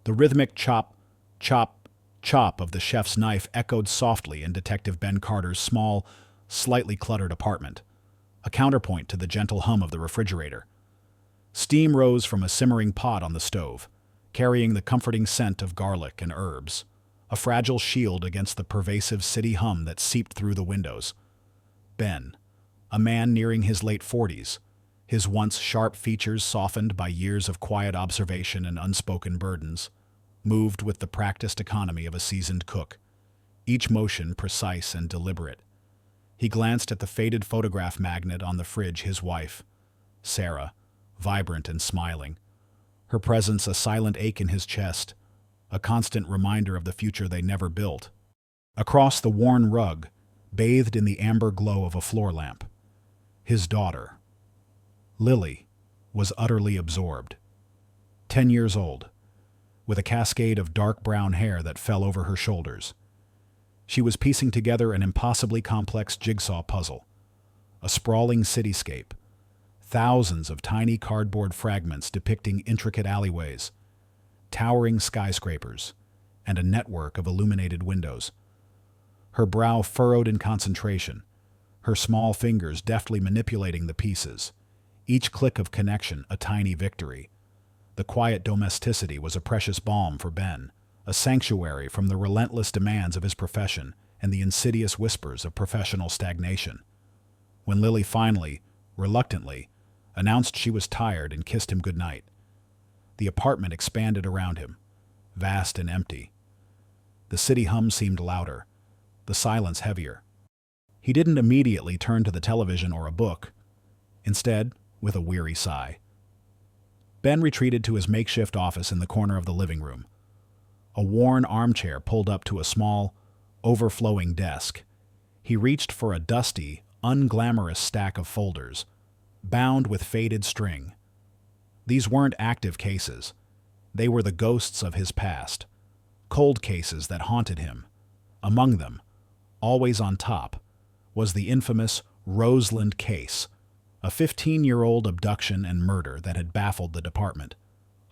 The rhythmic chop, chop, chop of the chef's knife echoed softly in Detective Ben Carter's small, slightly cluttered apartment, a counterpoint to the gentle hum of the refrigerator. Steam rose from a simmering pot on the stove, carrying the comforting scent of garlic and herbs, a fragile shield against the pervasive city hum that seeped through the windows. Ben, a man nearing his late 40s, his once sharp features softened by years of quiet observation and unspoken burdens, moved with the practiced economy of a seasoned cook, each motion precise and deliberate. He glanced at the faded photograph magnet on the fridge, his wife, Sarah, vibrant and smiling, her presence a silent ache in his chest, a constant reminder of the future they never built. Across the worn rug, bathed in the amber glow of a floor lamp, his daughter, Lily, was utterly absorbed. 10 years old, with a cascade of dark brown hair that fell over her shoulders. She was piecing together an impossibly complex jigsaw puzzle, a sprawling cityscape, thousands of tiny cardboard fragments depicting intricate alleyways, towering skyscrapers, and a network of illuminated windows. Her brow furrowed in concentration, her small fingers deftly manipulating the pieces, each click of connection a tiny victory. The quiet domesticity was a precious balm for Ben, a sanctuary from the relentless demands of his profession and the insidious whispers of professional stagnation. When Lily finally, reluctantly, announced she was tired and kissed him goodnight, the apartment expanded around him, vast and empty. The city hum seemed louder, the silence heavier. He didn't immediately turn to the television or a book. Instead, with a weary sigh, Ben retreated to his makeshift office in the corner of the living room. A worn armchair pulled up to a small, overflowing desk. He reached for a dusty, unglamorous stack of folders, bound with faded string. These weren't active cases. They were the ghosts of his past, cold cases that haunted him. Among them, always on top, was the infamous Roseland case, a 15-year-old abduction and murder that had baffled the department,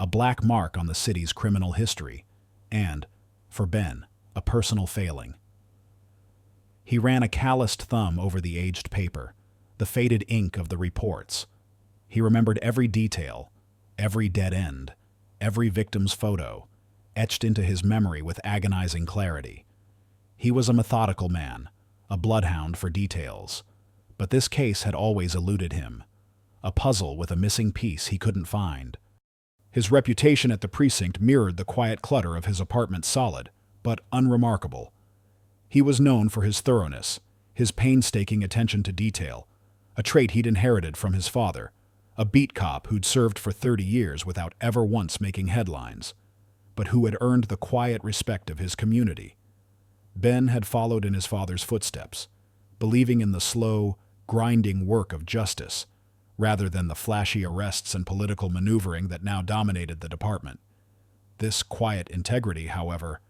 a black mark on the city's criminal history, and, for Ben, a personal failing. He ran a calloused thumb over the aged paper, the faded ink of the reports. He remembered every detail, every dead end, every victim's photo, etched into his memory with agonizing clarity. He was a methodical man, a bloodhound for details, but this case had always eluded him, a puzzle with a missing piece he couldn't find. His reputation at the precinct mirrored the quiet clutter of his apartment's solid, but unremarkable. He was known for his thoroughness, his painstaking attention to detail, a trait he'd inherited from his father, a beat cop who'd served for 30 years without ever once making headlines, but who had earned the quiet respect of his community. Ben had followed in his father's footsteps, believing in the slow, grinding work of justice, rather than the flashy arrests and political maneuvering that now dominated the department. This quiet integrity, however,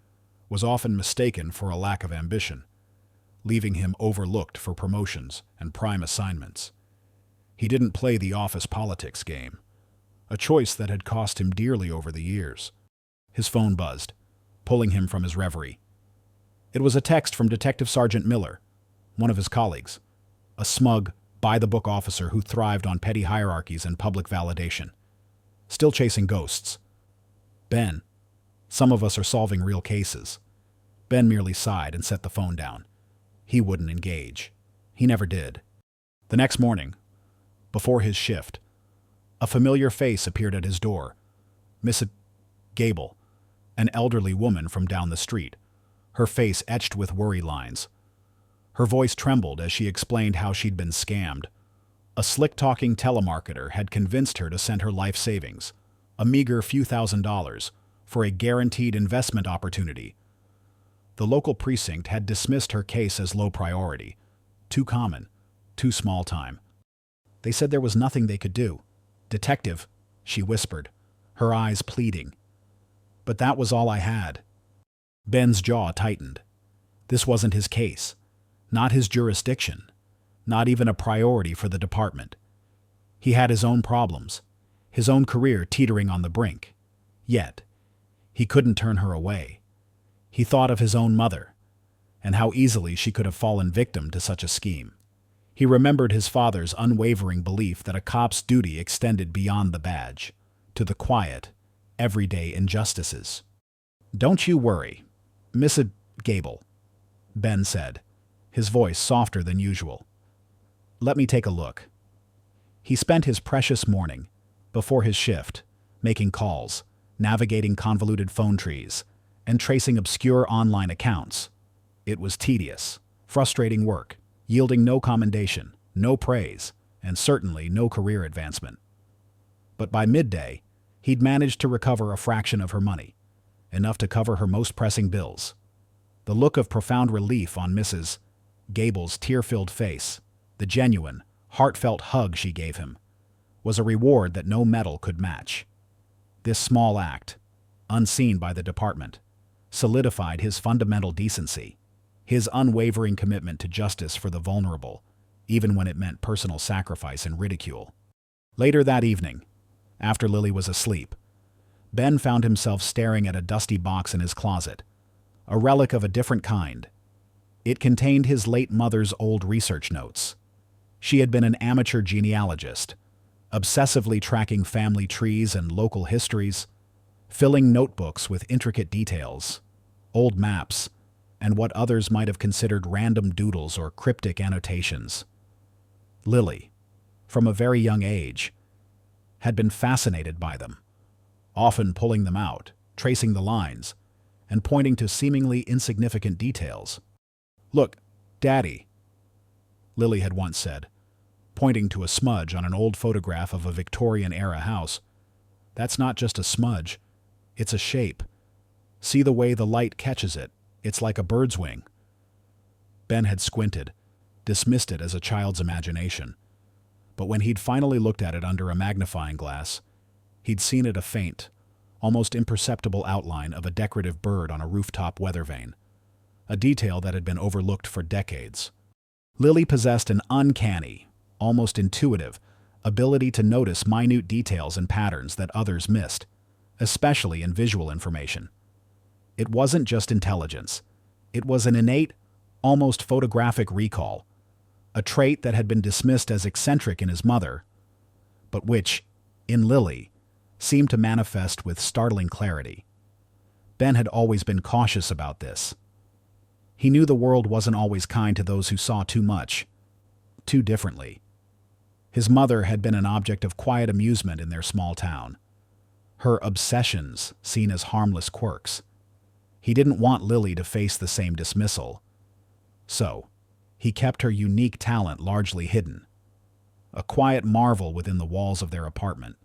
was often mistaken for a lack of ambition, leaving him overlooked for promotions and prime assignments. He didn't play the office politics game, a choice that had cost him dearly over the years. His phone buzzed, pulling him from his reverie. It was a text from Detective Sergeant Miller, one of his colleagues, a smug, by-the-book officer who thrived on petty hierarchies and public validation. Still chasing ghosts. Ben, some of us are solving real cases. Ben merely sighed and set the phone down. He wouldn't engage. He never did. The next morning, before his shift, a familiar face appeared at his door. Miss Gable, an elderly woman from down the street, her face etched with worry lines. Her voice trembled as she explained how she'd been scammed. A slick-talking telemarketer had convinced her to send her life savings, a meager few $1,000s, for a guaranteed investment opportunity. The local precinct had dismissed her case as low priority, too common, too small time. They said there was nothing they could do. "Detective," she whispered, her eyes pleading. But that was all I had. Ben's jaw tightened. This wasn't his case, not his jurisdiction, not even a priority for the department. He had his own problems, his own career teetering on the brink. Yet, He couldn't turn her away. He thought of his own mother, and how easily she could have fallen victim to such a scheme. He remembered his father's unwavering belief that a cop's duty extended beyond the badge, to the quiet, everyday injustices. "Don't you worry, Mrs. Gable," Ben said, his voice softer than usual. "Let me take a look." He spent his precious morning, before his shift, making calls, navigating convoluted phone trees, and tracing obscure online accounts. It was tedious, frustrating work, yielding no commendation, no praise, and certainly no career advancement. But by midday, he'd managed to recover a fraction of her money, enough to cover her most pressing bills. The look of profound relief on Mrs. Gable's tear-filled face, the genuine, heartfelt hug she gave him, was a reward that no medal could match. This small act, unseen by the department, solidified his fundamental decency, his unwavering commitment to justice for the vulnerable, even when it meant personal sacrifice and ridicule. Later that evening, after Lily was asleep, Ben found himself staring at a dusty box in his closet, a relic of a different kind. It contained his late mother's old research notes. She had been an amateur genealogist, obsessively tracking family trees and local histories, filling notebooks with intricate details, old maps, and what others might have considered random doodles or cryptic annotations. Lily, from a very young age, had been fascinated by them, often pulling them out, tracing the lines, and pointing to seemingly insignificant details. "Look, Daddy," Lily had once said, pointing to a smudge on an old photograph of a Victorian-era house. "That's not just a smudge, it's a shape. See the way the light catches it, it's like a bird's wing." Ben had squinted, dismissed it as a child's imagination. But when he'd finally looked at it under a magnifying glass, he'd seen it a faint, almost imperceptible outline of a decorative bird on a rooftop weather vane, a detail that had been overlooked for decades. Lily possessed an uncanny, almost intuitive, ability to notice minute details and patterns that others missed, especially in visual information. It wasn't just intelligence. It was an innate, almost photographic recall, a trait that had been dismissed as eccentric in his mother, but which, in Lily, seemed to manifest with startling clarity. Ben had always been cautious about this. He knew the world wasn't always kind to those who saw too much, too differently. His mother had been an object of quiet amusement in their small town, her obsessions seen as harmless quirks. He didn't want Lily to face the same dismissal. So, he kept her unique talent largely hidden, a quiet marvel within the walls of their apartment.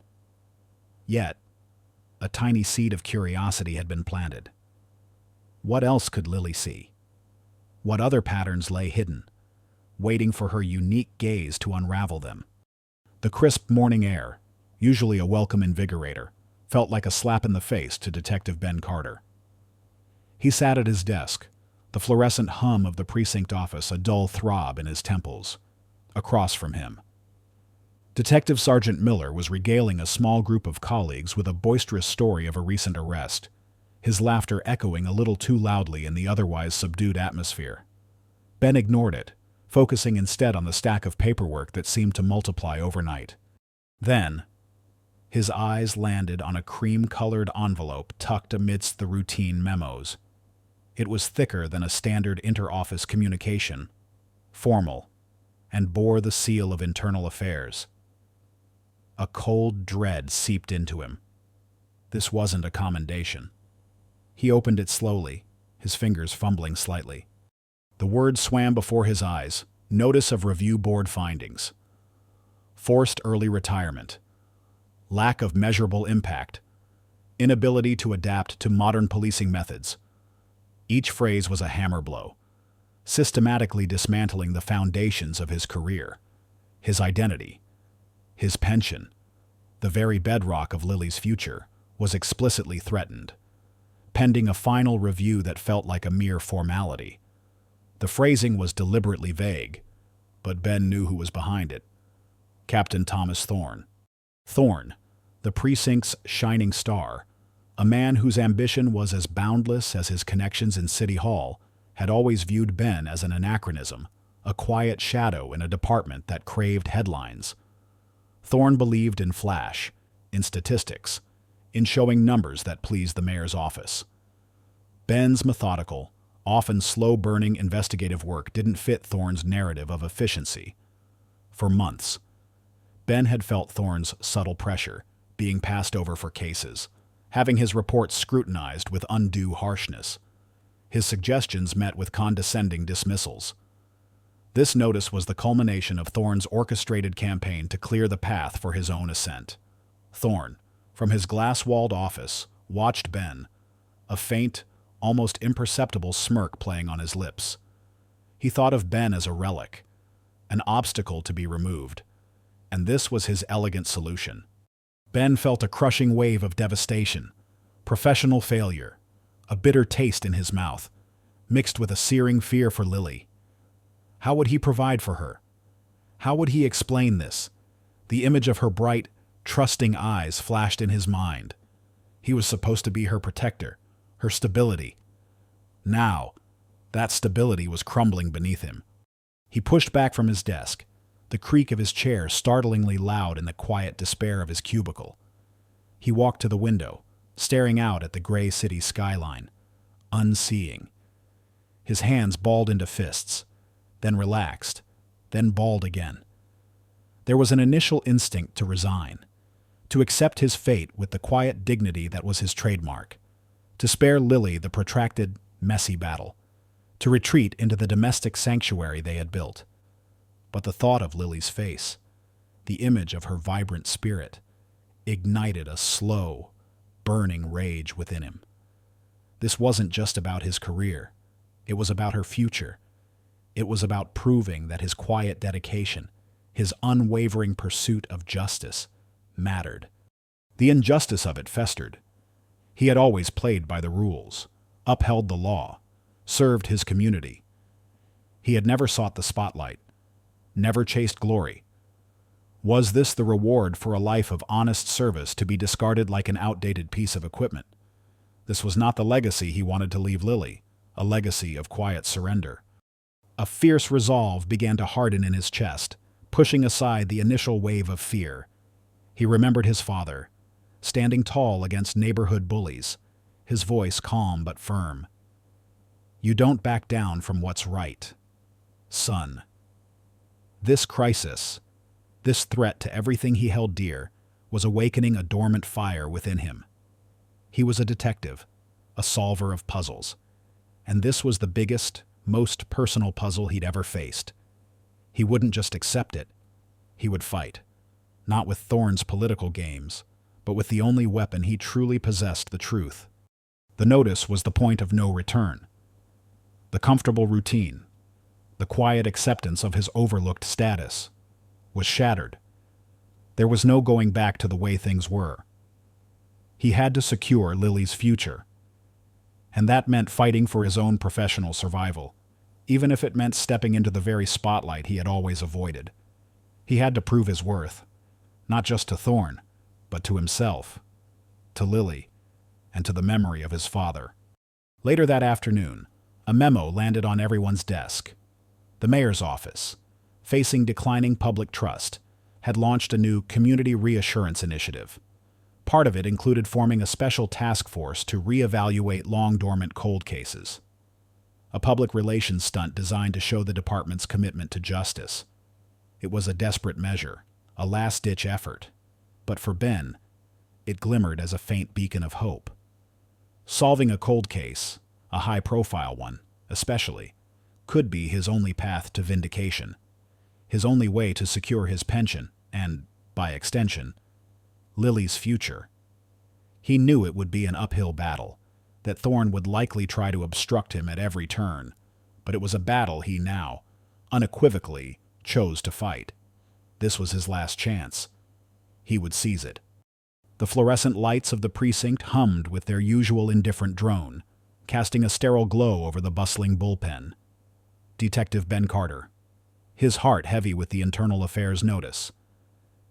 Yet, a tiny seed of curiosity had been planted. What else could Lily see? What other patterns lay hidden, waiting for her unique gaze to unravel them? The crisp morning air, usually a welcome invigorator, felt like a slap in the face to Detective Ben Carter. He sat at his desk, the fluorescent hum of the precinct office a dull throb in his temples. Across from him, Detective Sergeant Miller was regaling a small group of colleagues with a boisterous story of a recent arrest, his laughter echoing a little too loudly in the otherwise subdued atmosphere. Ben ignored it, focusing instead on the stack of paperwork that seemed to multiply overnight. Then, his eyes landed on a cream-colored envelope tucked amidst the routine memos. It was thicker than a standard inter-office communication, formal, and bore the seal of internal affairs. A cold dread seeped into him. This wasn't a commendation. He opened it slowly, his fingers fumbling slightly. The words swam before his eyes: notice of review board findings. Forced early retirement. Lack of measurable impact. Inability to adapt to modern policing methods. Each phrase was a hammer blow, systematically dismantling the foundations of his career, his identity. His pension, the very bedrock of Lily's future, was explicitly threatened, pending a final review that felt like a mere formality. The phrasing was deliberately vague, but Ben knew who was behind it. Captain Thomas Thorne. Thorne, the precinct's shining star, A man whose ambition was as boundless as his connections in City Hall had always viewed Ben as an anachronism, a quiet shadow in a department that craved headlines. Thorne believed in flash, in statistics, in showing numbers that pleased the mayor's office. Ben's methodical, often slow-burning investigative work didn't fit Thorne's narrative of efficiency. For months, Ben had felt Thorne's subtle pressure, being passed over for cases, having his reports scrutinized with undue harshness, his suggestions met with condescending dismissals. This notice was the culmination of Thorne's orchestrated campaign to clear the path for his own ascent. Thorne, from his glass-walled office, watched Ben, a faint, almost imperceptible smirk playing on his lips. He thought of Ben as a relic, an obstacle to be removed, and this was his elegant solution. Ben felt a crushing wave of devastation, professional failure, a bitter taste in his mouth, mixed with a searing fear for Lily. How would he provide for her? How would he explain this? The image of her bright, trusting eyes flashed in his mind. He was supposed to be her protector, her stability. Now, that stability was crumbling beneath him. He pushed back from his desk, the creak of his chair startlingly loud in the quiet despair of his cubicle. He walked to the window, staring out at the gray city skyline, unseeing. His hands balled into fists, then relaxed, then balled again. There was an initial instinct to resign, to accept his fate with the quiet dignity that was his trademark, to spare Lily the protracted, messy battle, to retreat into the domestic sanctuary they had built. But the thought of Lily's face, the image of her vibrant spirit, ignited a slow, burning rage within him. This wasn't just about his career. It was about her future. It was about proving that his quiet dedication, his unwavering pursuit of justice, mattered. The injustice of it festered. He had always played by the rules, upheld the law, served his community. He had never sought the spotlight, never chased glory. Was this the reward for a life of honest service to be discarded like an outdated piece of equipment? This was not the legacy he wanted to leave Lily, a legacy of quiet surrender. A fierce resolve began to harden in his chest, pushing aside the initial wave of fear. He remembered his father, standing tall against neighborhood bullies, his voice calm but firm. "You don't back down from what's right, son." This crisis, this threat to everything he held dear, was awakening a dormant fire within him. He was a detective, a solver of puzzles, and this was the biggest, most personal puzzle he'd ever faced. He wouldn't just accept it, he would fight, not with Thorne's political games, but with the only weapon he truly possessed, the truth. The notice was the point of no return. The comfortable routine, the quiet acceptance of his overlooked status, was shattered. There was no going back to the way things were. He had to secure Lily's future, and that meant fighting for his own professional survival, even if it meant stepping into the very spotlight he had always avoided. He had to prove his worth, not just to Thorne, but to himself, to Lily, and to the memory of his father. Later that afternoon, a memo landed on everyone's desk. The mayor's office, facing declining public trust, had launched a new community reassurance initiative. Part of it included forming a special task force to reevaluate long-dormant cold cases. A public relations stunt designed to show the department's commitment to justice. It was a desperate measure, a last-ditch effort. But for Ben, it glimmered as a faint beacon of hope. Solving a cold case, a high-profile one, especially, could be his only path to vindication, his only way to secure his pension and, by extension, Lily's future. He knew it would be an uphill battle, that Thorne would likely try to obstruct him at every turn, but it was a battle he now, unequivocally, chose to fight. This was his last chance. He would seize it. The fluorescent lights of the precinct hummed with their usual indifferent drone, casting a sterile glow over the bustling bullpen. Detective Ben Carter, his heart heavy with the internal affairs notice,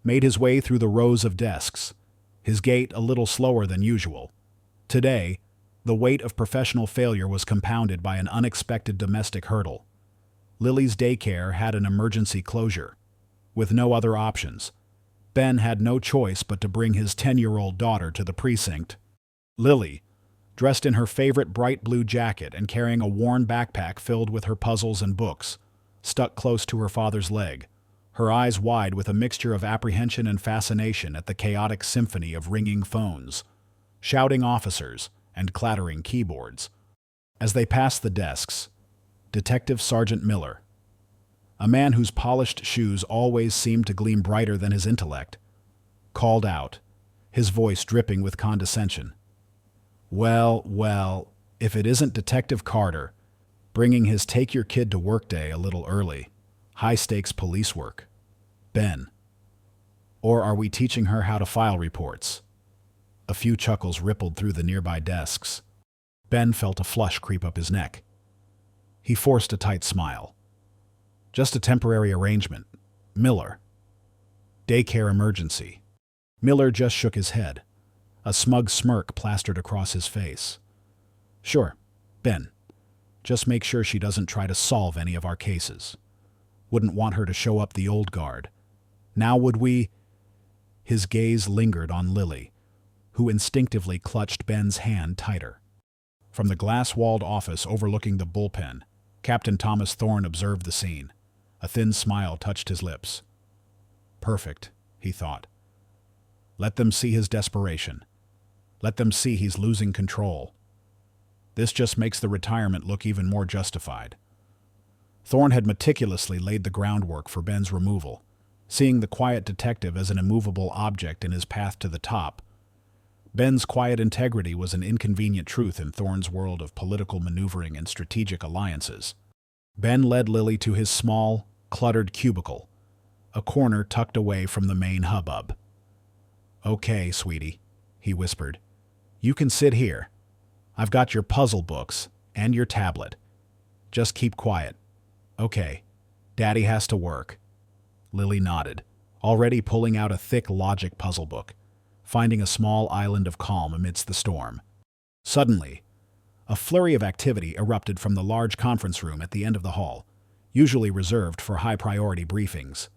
made his way through the rows of desks, his gait a little slower than usual, Today, the weight of professional failure was compounded by an unexpected domestic hurdle. Lily's daycare had an emergency closure. With no other options, Ben had no choice but to bring his 10-year-old daughter to the precinct. Lily, dressed in her favorite bright blue jacket and carrying a worn backpack filled with her puzzles and books, stuck close to her father's leg, her eyes wide with a mixture of apprehension and fascination at the chaotic symphony of ringing phones, shouting officers, and clattering keyboards. As they passed the desks, Detective Sergeant Miller, a man whose polished shoes always seemed to gleam brighter than his intellect, called out, his voice dripping with condescension. Well, if it isn't Detective Carter, bringing his take-your-kid-to-work day a little early. High-stakes police work. Ben. Or are we teaching her how to file reports? A few chuckles rippled through the nearby desks. Ben felt a flush creep up his neck. He forced a tight smile. Just a temporary arrangement. Miller. Daycare emergency. Miller just shook his head. A smug smirk plastered across his face. Sure, Ben. Just make sure she doesn't try to solve any of our cases. Wouldn't want her to show up the old guard. Now would we? His gaze lingered on Lily, who instinctively clutched Ben's hand tighter. From the glass-walled office overlooking the bullpen, Captain Thomas Thorne observed the scene. A thin smile touched his lips. Perfect, he thought. Let them see his desperation. Let them see he's losing control. This just makes the retirement look even more justified. Thorne had meticulously laid the groundwork for Ben's removal, seeing the quiet detective as an immovable object in his path to the top. Ben's quiet integrity was an inconvenient truth in Thorne's world of political maneuvering and strategic alliances. Ben led Lily to his small, cluttered cubicle, a corner tucked away from the main hubbub. Okay, sweetie, he whispered. You can sit here. I've got your puzzle books and your tablet. Just keep quiet. Okay, Daddy has to work. Lily nodded, already pulling out a thick logic puzzle book, finding a small island of calm amidst the storm. Suddenly, a flurry of activity erupted from the large conference room at the end of the hall, usually reserved for high-priority briefings.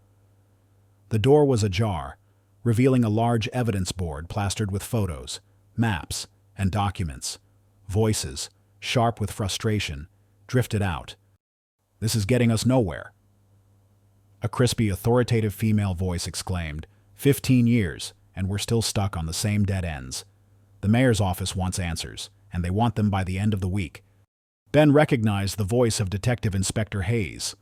The door was ajar, revealing a large evidence board plastered with photos, maps, and documents. Voices, sharp with frustration, drifted out. This is getting us nowhere. A crispy, authoritative female voice exclaimed, 15 years, and we're still stuck on the same dead ends. The mayor's office wants answers, and they want them by the end of the week. Ben recognized the voice of Detective Inspector Hayes,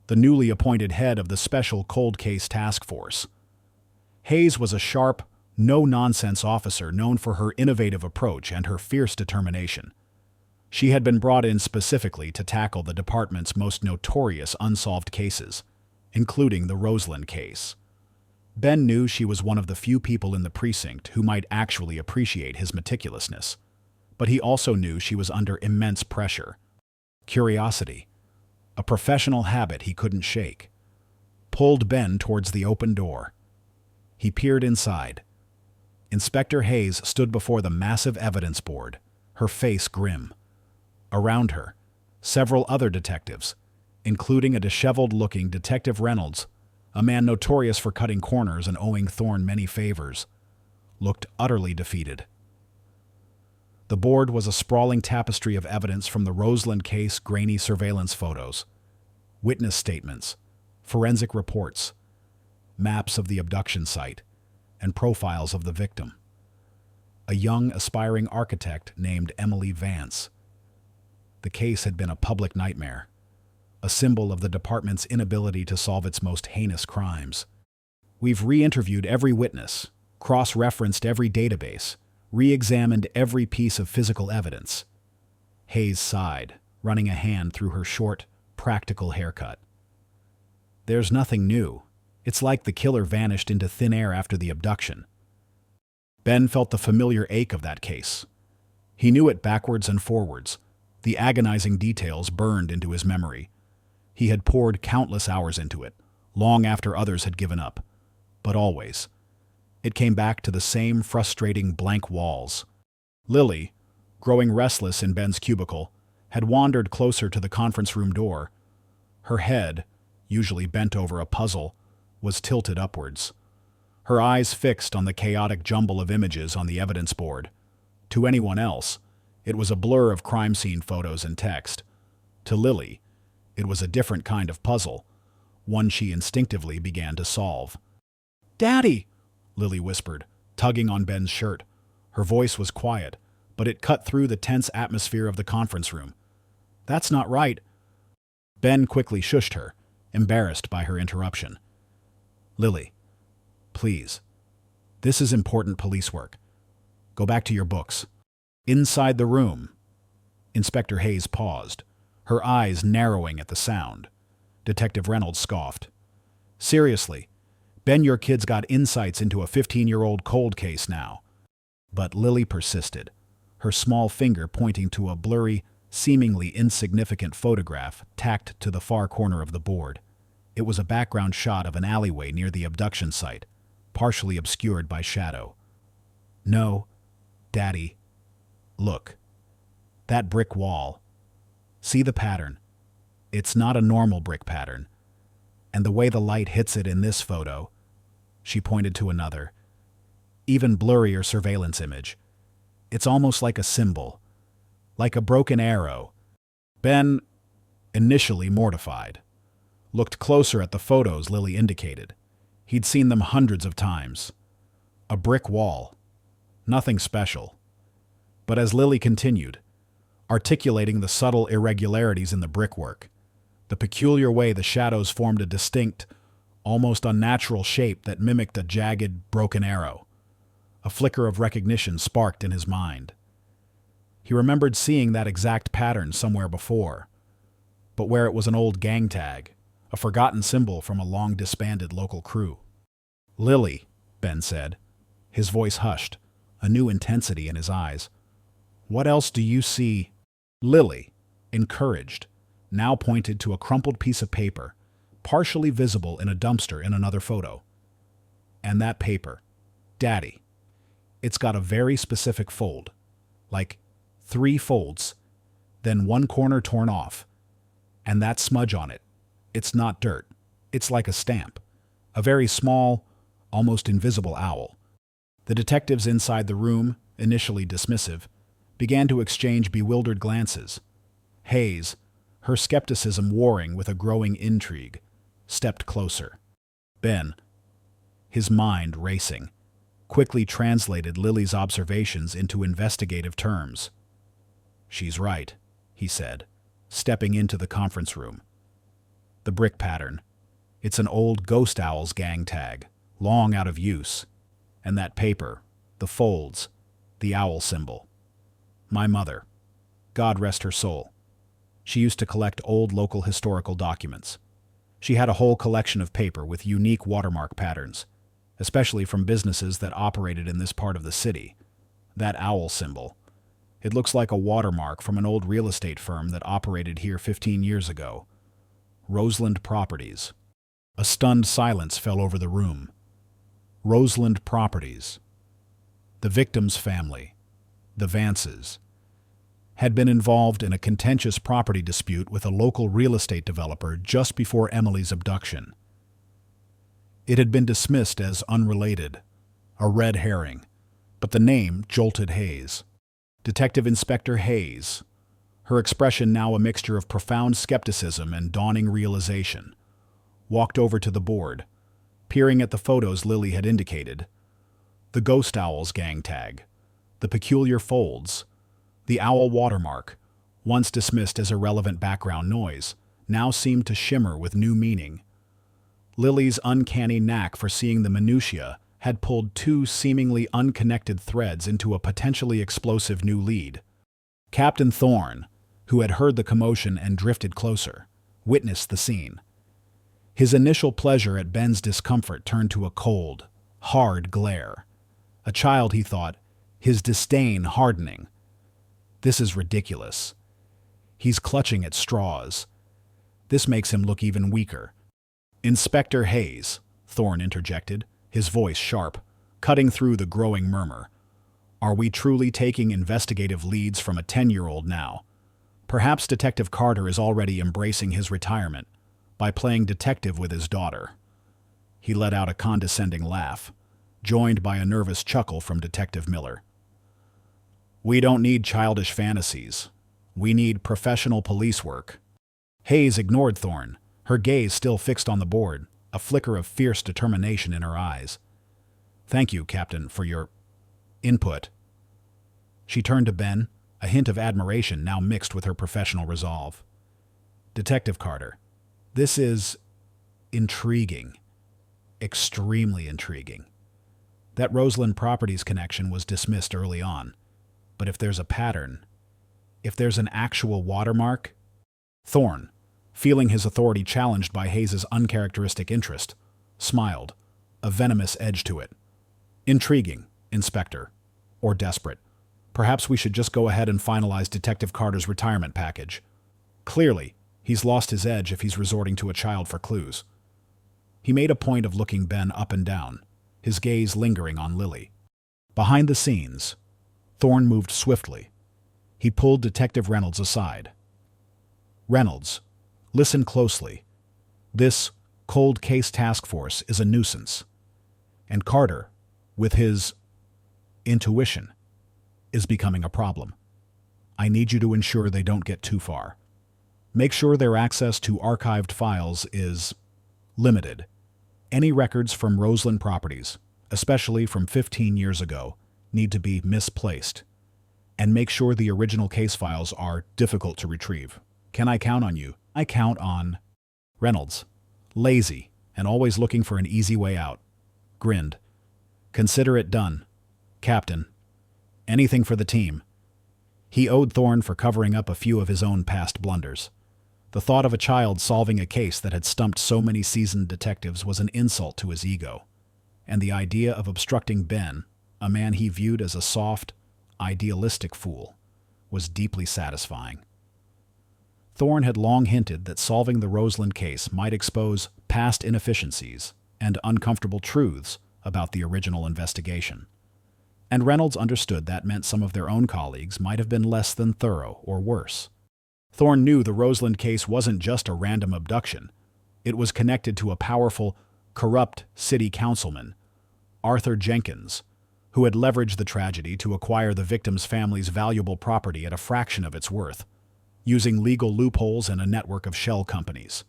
the newly appointed head of the Special Cold Case Task Force. Hayes was a sharp, no-nonsense officer known for her innovative approach and her fierce determination. She had been brought in specifically to tackle the department's most notorious unsolved cases, including the Roseland case. Ben knew she was one of the few people in the precinct who might actually appreciate his meticulousness, but he also knew she was under immense pressure. Curiosity, a professional habit he couldn't shake, pulled Ben towards the open door. He peered inside. Inspector Hayes stood before the massive evidence board, her face grim. Around her, several other detectives, including a disheveled-looking Detective Reynolds, a man notorious for cutting corners and owing Thorne many favors, looked utterly defeated. The board was a sprawling tapestry of evidence from the Roseland case, grainy surveillance photos, witness statements, forensic reports, maps of the abduction site, and profiles of the victim. A young, aspiring architect named Emily Vance. The case had been a public nightmare, a symbol of the department's inability to solve its most heinous crimes. We've re-interviewed every witness, cross-referenced every database, re-examined every piece of physical evidence. Hayes sighed, running a hand through her short, practical haircut. There's nothing new. It's like the killer vanished into thin air after the abduction. Ben felt the familiar ache of that case. He knew it backwards and forwards. The agonizing details burned into his memory. He had poured countless hours into it, long after others had given up. But always, it came back to the same frustrating blank walls. Lily, growing restless in Ben's cubicle, had wandered closer to the conference room door. Her head, usually bent over a puzzle, was tilted upwards, her eyes fixed on the chaotic jumble of images on the evidence board. To anyone else, it was a blur of crime scene photos and text. To Lily, it was a different kind of puzzle, one she instinctively began to solve. "Daddy!" Lily whispered, tugging on Ben's shirt. Her voice was quiet, but it cut through the tense atmosphere of the conference room. "That's not right." Ben quickly shushed her, embarrassed by her interruption. "Lily, please. This is important police work. Go back to your books." Inside the room, Inspector Hayes paused, her eyes narrowing at the sound. Detective Reynolds scoffed. "Seriously, Ben, your kid's got insights into a 15-year-old cold case now." But Lily persisted, her small finger pointing to a blurry, seemingly insignificant photograph tacked to the far corner of the board. It was a background shot of an alleyway near the abduction site, partially obscured by shadow. "No, Daddy. Look. That brick wall. See the pattern? It's not a normal brick pattern. And the way the light hits it in this photo," she pointed to another, even blurrier surveillance image. "It's almost like a symbol, like a broken arrow." Ben, initially mortified, looked closer at the photos Lily indicated. He'd seen them hundreds of times. A brick wall. Nothing special. But as Lily continued, articulating the subtle irregularities in the brickwork, the peculiar way the shadows formed a distinct, almost unnatural shape that mimicked a jagged, broken arrow, a flicker of recognition sparked in his mind. He remembered seeing that exact pattern somewhere before, but where it was an old gang tag, a forgotten symbol from a long-disbanded local crew. "Lily," Ben said, his voice hushed, a new intensity in his eyes. "What else do you see?" Lily, encouraged, now pointed to a crumpled piece of paper, partially visible in a dumpster in another photo. "And that paper, Daddy, it's got a very specific fold, like 3 folds, then one corner torn off. And that smudge on it, it's not dirt, it's like a stamp, a very small, almost invisible owl." The detectives inside the room, initially dismissive, began to exchange bewildered glances. Hayes, her skepticism warring with a growing intrigue, stepped closer. Ben, his mind racing, quickly translated Lily's observations into investigative terms. "She's right," he said, stepping into the conference room. "The brick pattern. It's an old Ghost Owls gang tag, long out of use. And that paper, the folds, the owl symbol. My mother, God rest her soul. She used to collect old local historical documents. She had a whole collection of paper with unique watermark patterns, especially from businesses that operated in this part of the city. That owl symbol. It looks like a watermark from an old real estate firm that operated here 15 years ago. Roseland Properties." A stunned silence fell over the room. Roseland Properties. The victim's family, the Vances, had been involved in a contentious property dispute with a local real estate developer just before Emily's abduction. It had been dismissed as unrelated, a red herring, but the name jolted Hayes. Detective Inspector Hayes, her expression now a mixture of profound skepticism and dawning realization, walked over to the board, peering at the photos Lily had indicated. The Ghost Owls gang tag, the peculiar folds, the owl watermark, once dismissed as irrelevant background noise, now seemed to shimmer with new meaning. Lily's uncanny knack for seeing the minutiae had pulled 2 seemingly unconnected threads into a potentially explosive new lead. Captain Thorne, who had heard the commotion and drifted closer, witnessed the scene. His initial pleasure at Ben's discomfort turned to a cold, hard glare. A child, he thought, his disdain hardening. This is ridiculous. He's clutching at straws. This makes him look even weaker. Inspector Hayes, Thorne interjected, his voice sharp, cutting through the growing murmur. Are we truly taking investigative leads from a 10-year-old now? Perhaps Detective Carter is already embracing his retirement by playing detective with his daughter. He let out a condescending laugh, joined by a nervous chuckle from Detective Miller. We don't need childish fantasies. We need professional police work. Hayes ignored Thorne, her gaze still fixed on the board, a flicker of fierce determination in her eyes. Thank you, Captain, for your input. She turned to Ben, a hint of admiration now mixed with her professional resolve. Detective Carter, this is intriguing. Extremely intriguing. That Roseland Properties connection was dismissed early on. But if there's a pattern, if there's an actual watermark... Thorne, feeling his authority challenged by Hayes's uncharacteristic interest, smiled, a venomous edge to it. Intriguing, Inspector. Or desperate. Perhaps we should just go ahead and finalize Detective Carter's retirement package. Clearly, he's lost his edge if he's resorting to a child for clues. He made a point of looking Ben up and down, his gaze lingering on Lily. Behind the scenes, Thorne moved swiftly. He pulled Detective Reynolds aside. Reynolds, listen closely. This cold case task force is a nuisance. And Carter, with his intuition, is becoming a problem. I need you to ensure they don't get too far. Make sure their access to archived files is limited. Any records from Roseland Properties, especially from 15 years ago, need to be misplaced. And make sure the original case files are difficult to retrieve. Can I count on you? I count on... Reynolds, lazy and always looking for an easy way out, grinned. Consider it done, Captain. Anything for the team. He owed Thorne for covering up a few of his own past blunders. The thought of a child solving a case that had stumped so many seasoned detectives was an insult to his ego. And the idea of obstructing Ben, a man he viewed as a soft, idealistic fool, was deeply satisfying. Thorne had long hinted that solving the Roseland case might expose past inefficiencies and uncomfortable truths about the original investigation. And Reynolds understood that meant some of their own colleagues might have been less than thorough or worse. Thorne knew the Roseland case wasn't just a random abduction. It was connected to a powerful, corrupt city councilman, Arthur Jenkins, who had leveraged the tragedy to acquire the victim's family's valuable property at a fraction of its worth, using legal loopholes and a network of shell companies.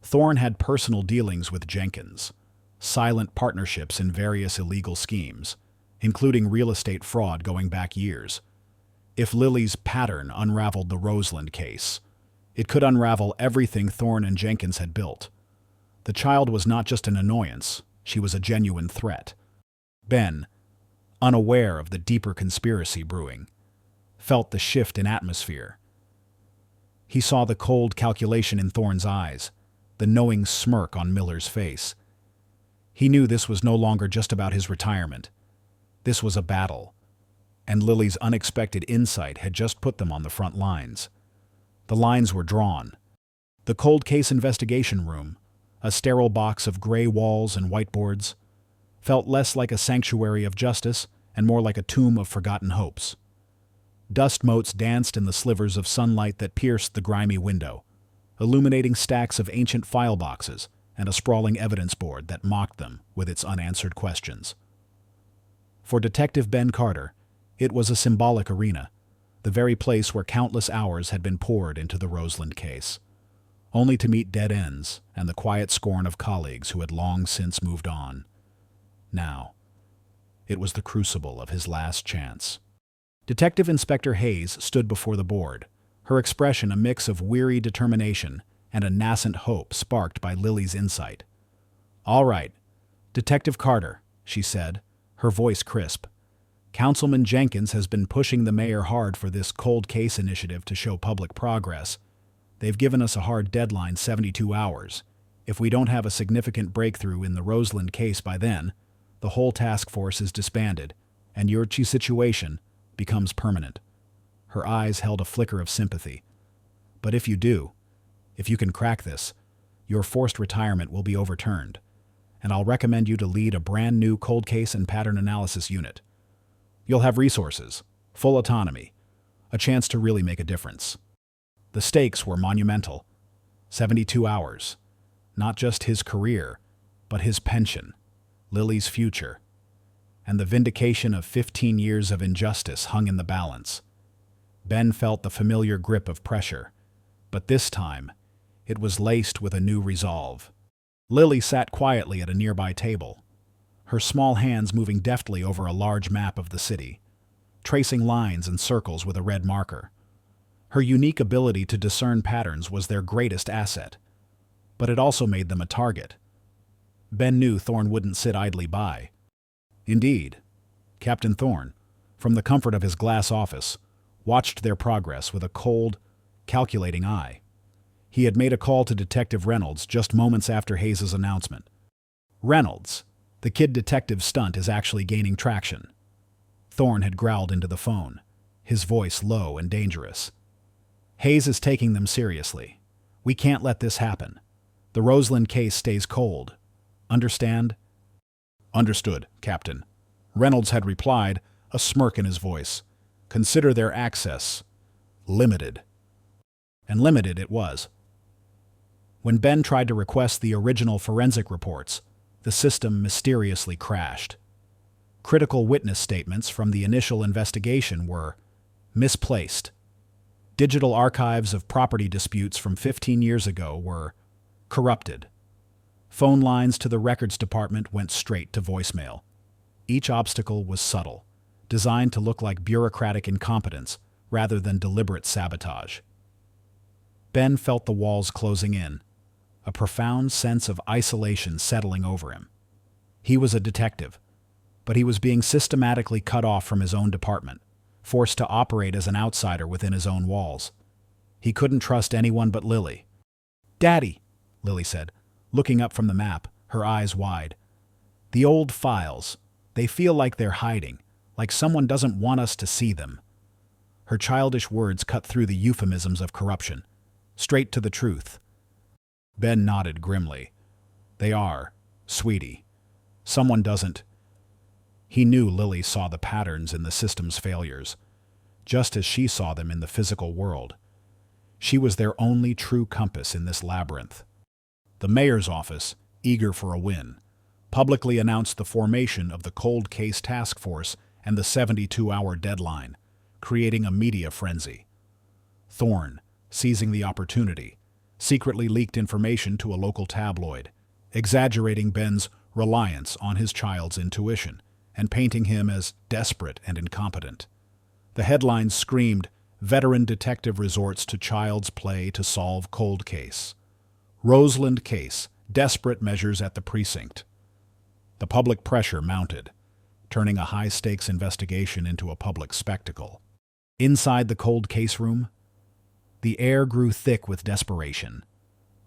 Thorne had personal dealings with Jenkins, silent partnerships in various illegal schemes, including real estate fraud going back years. If Lily's pattern unraveled the Roseland case, it could unravel everything Thorne and Jenkins had built. The child was not just an annoyance, she was a genuine threat. Ben, unaware of the deeper conspiracy brewing, felt the shift in atmosphere. He saw the cold calculation in Thorne's eyes, the knowing smirk on Miller's face. He knew this was no longer just about his retirement. This was a battle, and Lily's unexpected insight had just put them on the front lines. The lines were drawn. The cold case investigation room, a sterile box of gray walls and whiteboards, felt less like a sanctuary of justice and more like a tomb of forgotten hopes. Dust motes danced in the slivers of sunlight that pierced the grimy window, illuminating stacks of ancient file boxes and a sprawling evidence board that mocked them with its unanswered questions. For Detective Ben Carter, it was a symbolic arena, the very place where countless hours had been poured into the Roseland case, only to meet dead ends and the quiet scorn of colleagues who had long since moved on. Now, it was the crucible of his last chance. Detective Inspector Hayes stood before the board, her expression a mix of weary determination and a nascent hope sparked by Lily's insight. "All right, Detective Carter," she said, her voice crisp. "Councilman Jenkins has been pushing the mayor hard for this cold case initiative to show public progress. They've given us a hard deadline, 72 hours. If we don't have a significant breakthrough in the Roseland case by then, the whole task force is disbanded, and your situation becomes permanent." Her eyes held a flicker of sympathy. "But if you do, if you can crack this, your forced retirement will be overturned, and I'll recommend you to lead a brand new cold case and pattern analysis unit. You'll have resources, full autonomy, a chance to really make a difference. The stakes were monumental. 72 hours. Not just his career, but his pension, Lily's future, and the vindication of 15 years of injustice hung in the balance. Ben felt the familiar grip of pressure, but this time, it was laced with a new resolve. Lily sat quietly at a nearby table, her small hands moving deftly over a large map of the city, tracing lines and circles with a red marker. Her unique ability to discern patterns was their greatest asset, but it also made them a target. Ben knew Thorne wouldn't sit idly by. Indeed, Captain Thorne, from the comfort of his glass office, watched their progress with a cold, calculating eye. He had made a call to Detective Reynolds just moments after Hayes's announcement. Reynolds, the kid detective stunt is actually gaining traction. Thorne had growled into the phone, his voice low and dangerous. Hayes is taking them seriously. We can't let this happen. The Roseland case stays cold. Understand? Understood, Captain. Reynolds had replied, a smirk in his voice. Consider their access limited. And limited it was. When Ben tried to request the original forensic reports, the system mysteriously crashed. Critical witness statements from the initial investigation were misplaced. Digital archives of property disputes from 15 years ago were corrupted. Phone lines to the records department went straight to voicemail. Each obstacle was subtle, designed to look like bureaucratic incompetence rather than deliberate sabotage. Ben felt the walls closing in, a profound sense of isolation settling over him. He was a detective, but he was being systematically cut off from his own department, forced to operate as an outsider within his own walls. He couldn't trust anyone but Lily. "Daddy," Lily said, looking up from the map, her eyes wide. "The old files, they feel like they're hiding, like someone doesn't want us to see them." Her childish words cut through the euphemisms of corruption, straight to the truth. Ben nodded grimly. "They are, sweetie. Someone doesn't." He knew Lily saw the patterns in the system's failures, just as she saw them in the physical world. She was their only true compass in this labyrinth. The mayor's office, eager for a win, publicly announced the formation of the Cold Case Task Force and the 72-hour deadline, creating a media frenzy. Thorne, seizing the opportunity, secretly leaked information to a local tabloid, exaggerating Ben's reliance on his child's intuition and painting him as desperate and incompetent. The headlines screamed, "Veteran detective resorts to child's play to solve cold case. Roseland case, desperate measures at the precinct." The public pressure mounted, turning a high-stakes investigation into a public spectacle. Inside the cold case room, the air grew thick with desperation.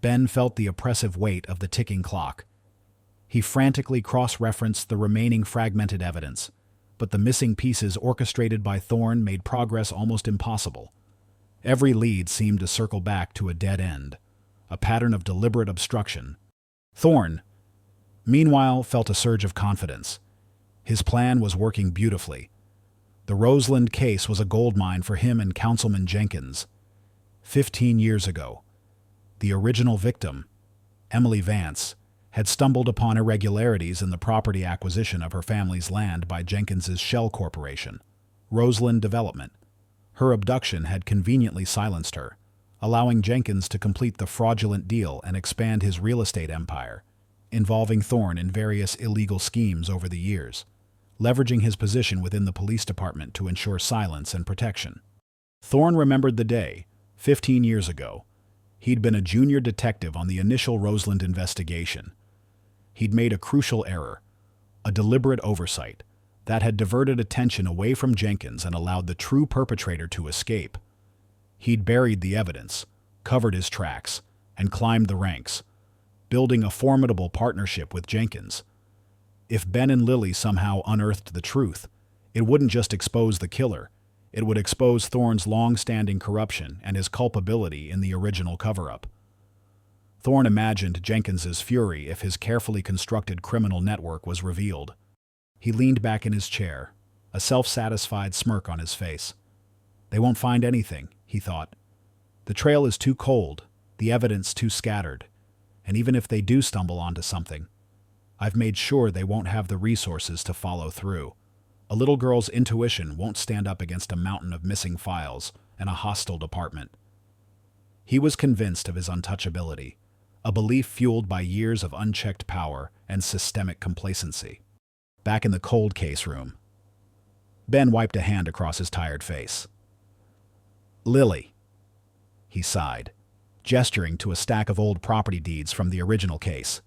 Ben felt the oppressive weight of the ticking clock. He frantically cross-referenced the remaining fragmented evidence, but the missing pieces orchestrated by Thorne made progress almost impossible. Every lead seemed to circle back to a dead end, a pattern of deliberate obstruction. Thorne, meanwhile, felt a surge of confidence. His plan was working beautifully. The Roseland case was a goldmine for him and Councilman Jenkins. 15 years ago, the original victim, Emily Vance, had stumbled upon irregularities in the property acquisition of her family's land by Jenkins's shell corporation, Roseland Development. Her abduction had conveniently silenced her, allowing Jenkins to complete the fraudulent deal and expand his real estate empire, involving Thorne in various illegal schemes over the years, leveraging his position within the police department to ensure silence and protection. Thorne remembered the day, 15 years ago. He'd been a junior detective on the initial Roseland investigation. He'd made a crucial error, a deliberate oversight, that had diverted attention away from Jenkins and allowed the true perpetrator to escape. He'd buried the evidence, covered his tracks, and climbed the ranks, building a formidable partnership with Jenkins. If Ben and Lily somehow unearthed the truth, it wouldn't just expose the killer, it would expose Thorne's long-standing corruption and his culpability in the original cover-up. Thorne imagined Jenkins's fury if his carefully constructed criminal network was revealed. He leaned back in his chair, a self-satisfied smirk on his face. They won't find anything, he thought. The trail is too cold, the evidence too scattered, and even if they do stumble onto something, I've made sure they won't have the resources to follow through. A little girl's intuition won't stand up against a mountain of missing files and a hostile department. He was convinced of his untouchability, a belief fueled by years of unchecked power and systemic complacency. Back in the cold case room, Ben wiped a hand across his tired face. "Lily," he sighed, gesturing to a stack of old property deeds from the original case.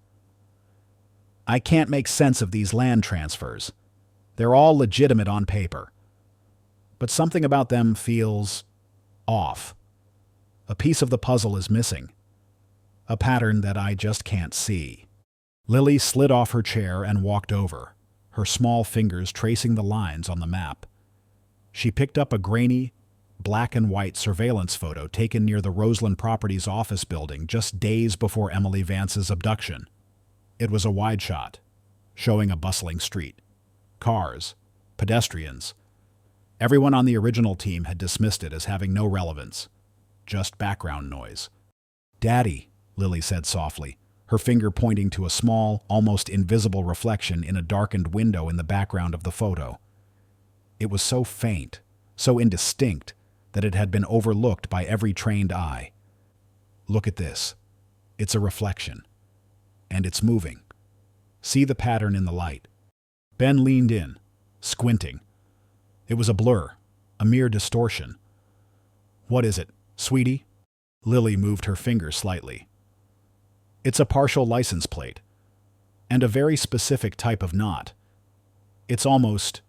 "I can't make sense of these land transfers. They're all legitimate on paper. But something about them feels off. A piece of the puzzle is missing. A pattern that I just can't see." Lily slid off her chair and walked over, her small fingers tracing the lines on the map. She picked up a grainy, black and white surveillance photo taken near the Roseland Properties office building just days before Emily Vance's abduction. It was a wide shot, showing a bustling street. Cars, pedestrians. Everyone on the original team had dismissed it as having no relevance, just background noise. "Daddy," Lily said softly, her finger pointing to a small, almost invisible reflection in a darkened window in the background of the photo. It was so faint, so indistinct, that it had been overlooked by every trained eye. "Look at this. It's a reflection. And it's moving. See the pattern in the light." Ben leaned in, squinting. It was a blur, a mere distortion. "What is it, sweetie?" Lily moved her finger slightly. "It's a partial license plate, and a very specific type of knot. It's almost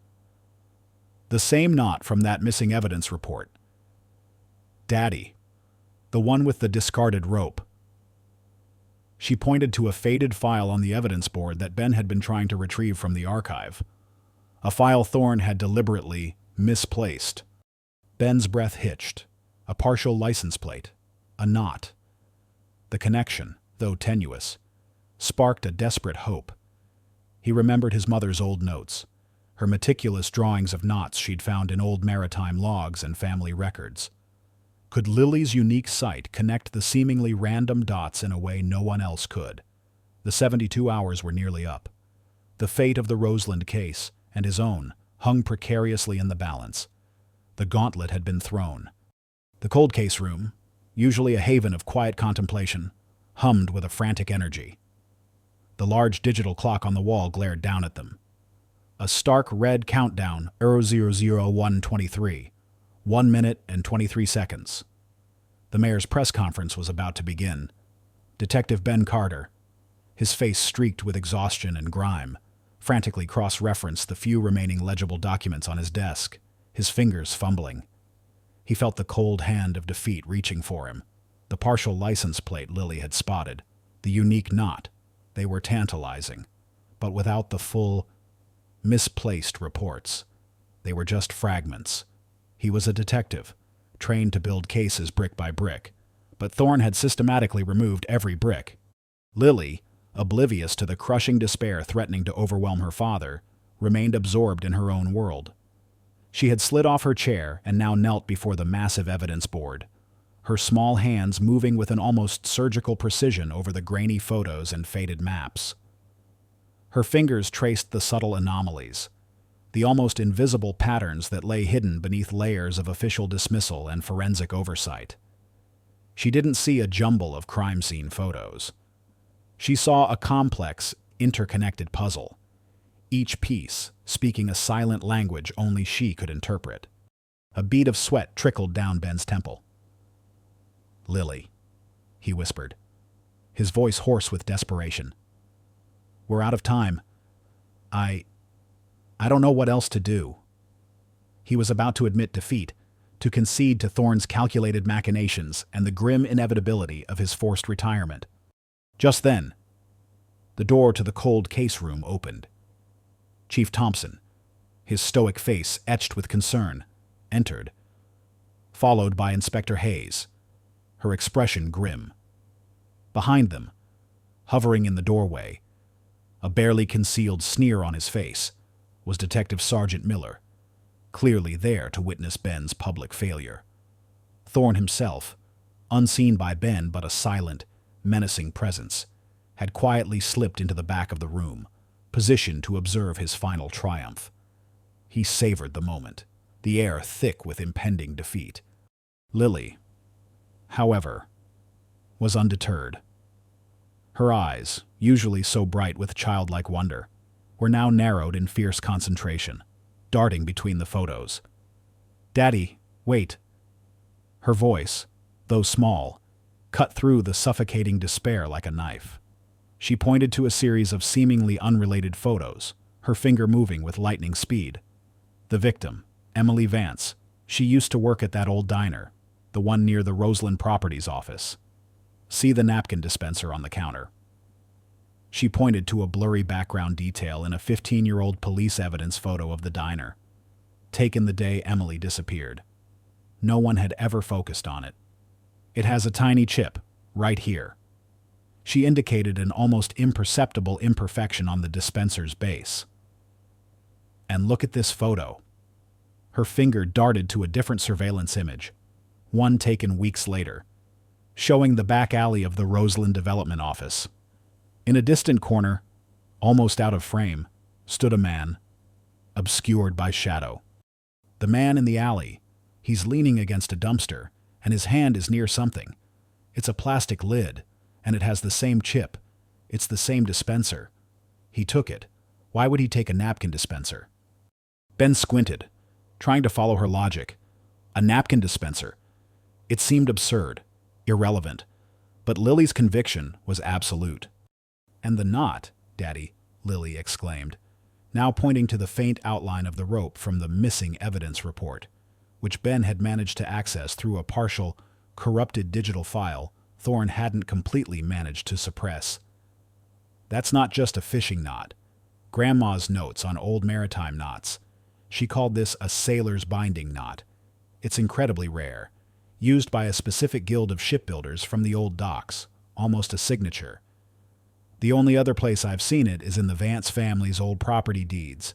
the same knot from that missing evidence report. Daddy, the one with the discarded rope." She pointed to a faded file on the evidence board that Ben had been trying to retrieve from the archive. A file Thorne had deliberately misplaced. Ben's breath hitched. A partial license plate. A knot. The connection, though tenuous, sparked a desperate hope. He remembered his mother's old notes, her meticulous drawings of knots she'd found in old maritime logs and family records. Could Lily's unique sight connect the seemingly random dots in a way no one else could? The 72 hours were nearly up. The fate of the Roseland case, and his own, hung precariously in the balance. The gauntlet had been thrown. The cold case room, usually a haven of quiet contemplation, hummed with a frantic energy. The large digital clock on the wall glared down at them. A stark red countdown, 000123. 1 minute and 23 seconds. The mayor's press conference was about to begin. Detective Ben Carter, his face streaked with exhaustion and grime, frantically cross-referenced the few remaining legible documents on his desk, his fingers fumbling. He felt the cold hand of defeat reaching for him. The partial license plate Lily had spotted, the unique knot. They were tantalizing, but without the full, misplaced reports. They were just fragments. He was a detective, trained to build cases brick by brick, but Thorne had systematically removed every brick. Lily, oblivious to the crushing despair threatening to overwhelm her father, remained absorbed in her own world. She had slid off her chair and now knelt before the massive evidence board, her small hands moving with an almost surgical precision over the grainy photos and faded maps. Her fingers traced the subtle anomalies, the almost invisible patterns that lay hidden beneath layers of official dismissal and forensic oversight. She didn't see a jumble of crime scene photos. She saw a complex, interconnected puzzle, each piece speaking a silent language only she could interpret. A bead of sweat trickled down Ben's temple. "Lily," he whispered, his voice hoarse with desperation. "We're out of time. I don't know what else to do." He was about to admit defeat, to concede to Thorne's calculated machinations and the grim inevitability of his forced retirement. Just then, the door to the cold case room opened. Chief Thompson, his stoic face etched with concern, entered, followed by Inspector Hayes, her expression grim. Behind them, hovering in the doorway, a barely concealed sneer on his face, was Detective Sergeant Miller, clearly there to witness Ben's public failure. Thorne himself, unseen by Ben but a silent, menacing presence, had quietly slipped into the back of the room, positioned to observe his final triumph. He savored the moment, the air thick with impending defeat. Lily, however, was undeterred. Her eyes, usually so bright with childlike wonder, were now narrowed in fierce concentration, darting between the photos. "Daddy, wait." Her voice, though small, cut through the suffocating despair like a knife. She pointed to a series of seemingly unrelated photos, her finger moving with lightning speed. The victim, Emily Vance, she used to work at that old diner, the one near the Roseland Properties office. See the napkin dispenser on the counter. She pointed to a blurry background detail in a 15-year-old police evidence photo of the diner, taken the day Emily disappeared. No one had ever focused on it. "It has a tiny chip, right here." She indicated an almost imperceptible imperfection on the dispenser's base. "And look at this photo." Her finger darted to a different surveillance image, one taken weeks later, showing the back alley of the Roseland Development office. In a distant corner, almost out of frame, stood a man, obscured by shadow. The man in the alley, he's leaning against a dumpster, and his hand is near something. It's a plastic lid, and it has the same chip. It's the same dispenser. He took it. Why would he take a napkin dispenser? Ben squinted, trying to follow her logic. A napkin dispenser. It seemed absurd, irrelevant, but Lily's conviction was absolute. "And the knot, Daddy," Lily exclaimed, now pointing to the faint outline of the rope from the missing evidence report, which Ben had managed to access through a partial, corrupted digital file Thorne hadn't completely managed to suppress. "That's not just a fishing knot. Grandma's notes on old maritime knots. She called this a sailor's binding knot. It's incredibly rare, used by a specific guild of shipbuilders from the old docks, almost a signature. The only other place I've seen it is in the Vance family's old property deeds,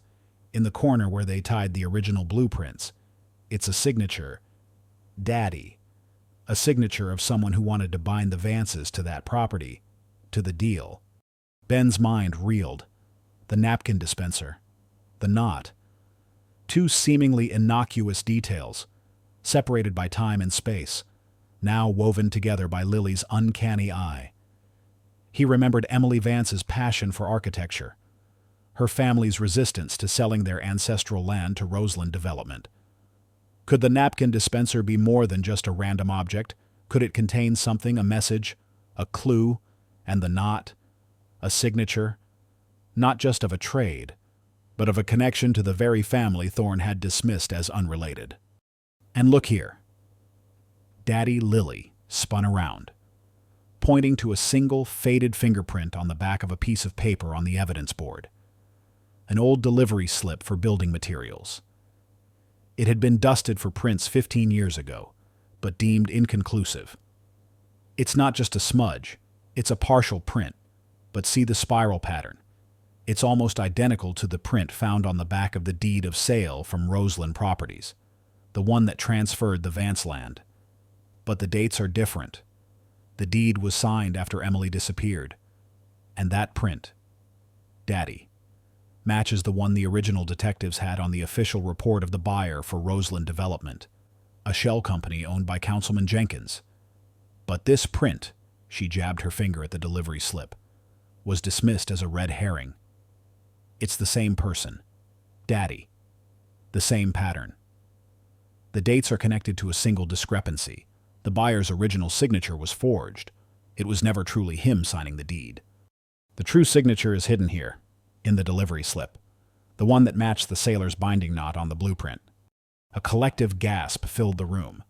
in the corner where they tied the original blueprints. It's a signature. Daddy. A signature of someone who wanted to bind the Vances to that property, to the deal." Ben's mind reeled. The napkin dispenser. The knot. Two seemingly innocuous details, separated by time and space, now woven together by Lily's uncanny eye. He remembered Emily Vance's passion for architecture, her family's resistance to selling their ancestral land to Roseland Development. Could the napkin dispenser be more than just a random object? Could it contain something, a message, a clue, and the knot, a signature, not just of a trade, but of a connection to the very family Thorne had dismissed as unrelated? "And look here." Daddy Lily spun around, pointing to a single faded fingerprint on the back of a piece of paper on the evidence board. An old delivery slip for building materials. It had been dusted for prints 15 years ago, but deemed inconclusive. It's not just a smudge, it's a partial print, but see the spiral pattern. It's almost identical to the print found on the back of the deed of sale from Roseland Properties, the one that transferred the Vance land. But the dates are different. The deed was signed after Emily disappeared, and that print, Daddy, matches the one the original detectives had on the official report of the buyer for Roseland Development, a shell company owned by Councilman Jenkins. But this print, she jabbed her finger at the delivery slip, was dismissed as a red herring. It's the same person, Daddy, the same pattern. The dates are connected to a single discrepancy. The buyer's original signature was forged. It was never truly him signing the deed. The true signature is hidden here, in the delivery slip, the one that matched the sailor's binding knot on the blueprint. A collective gasp filled the room.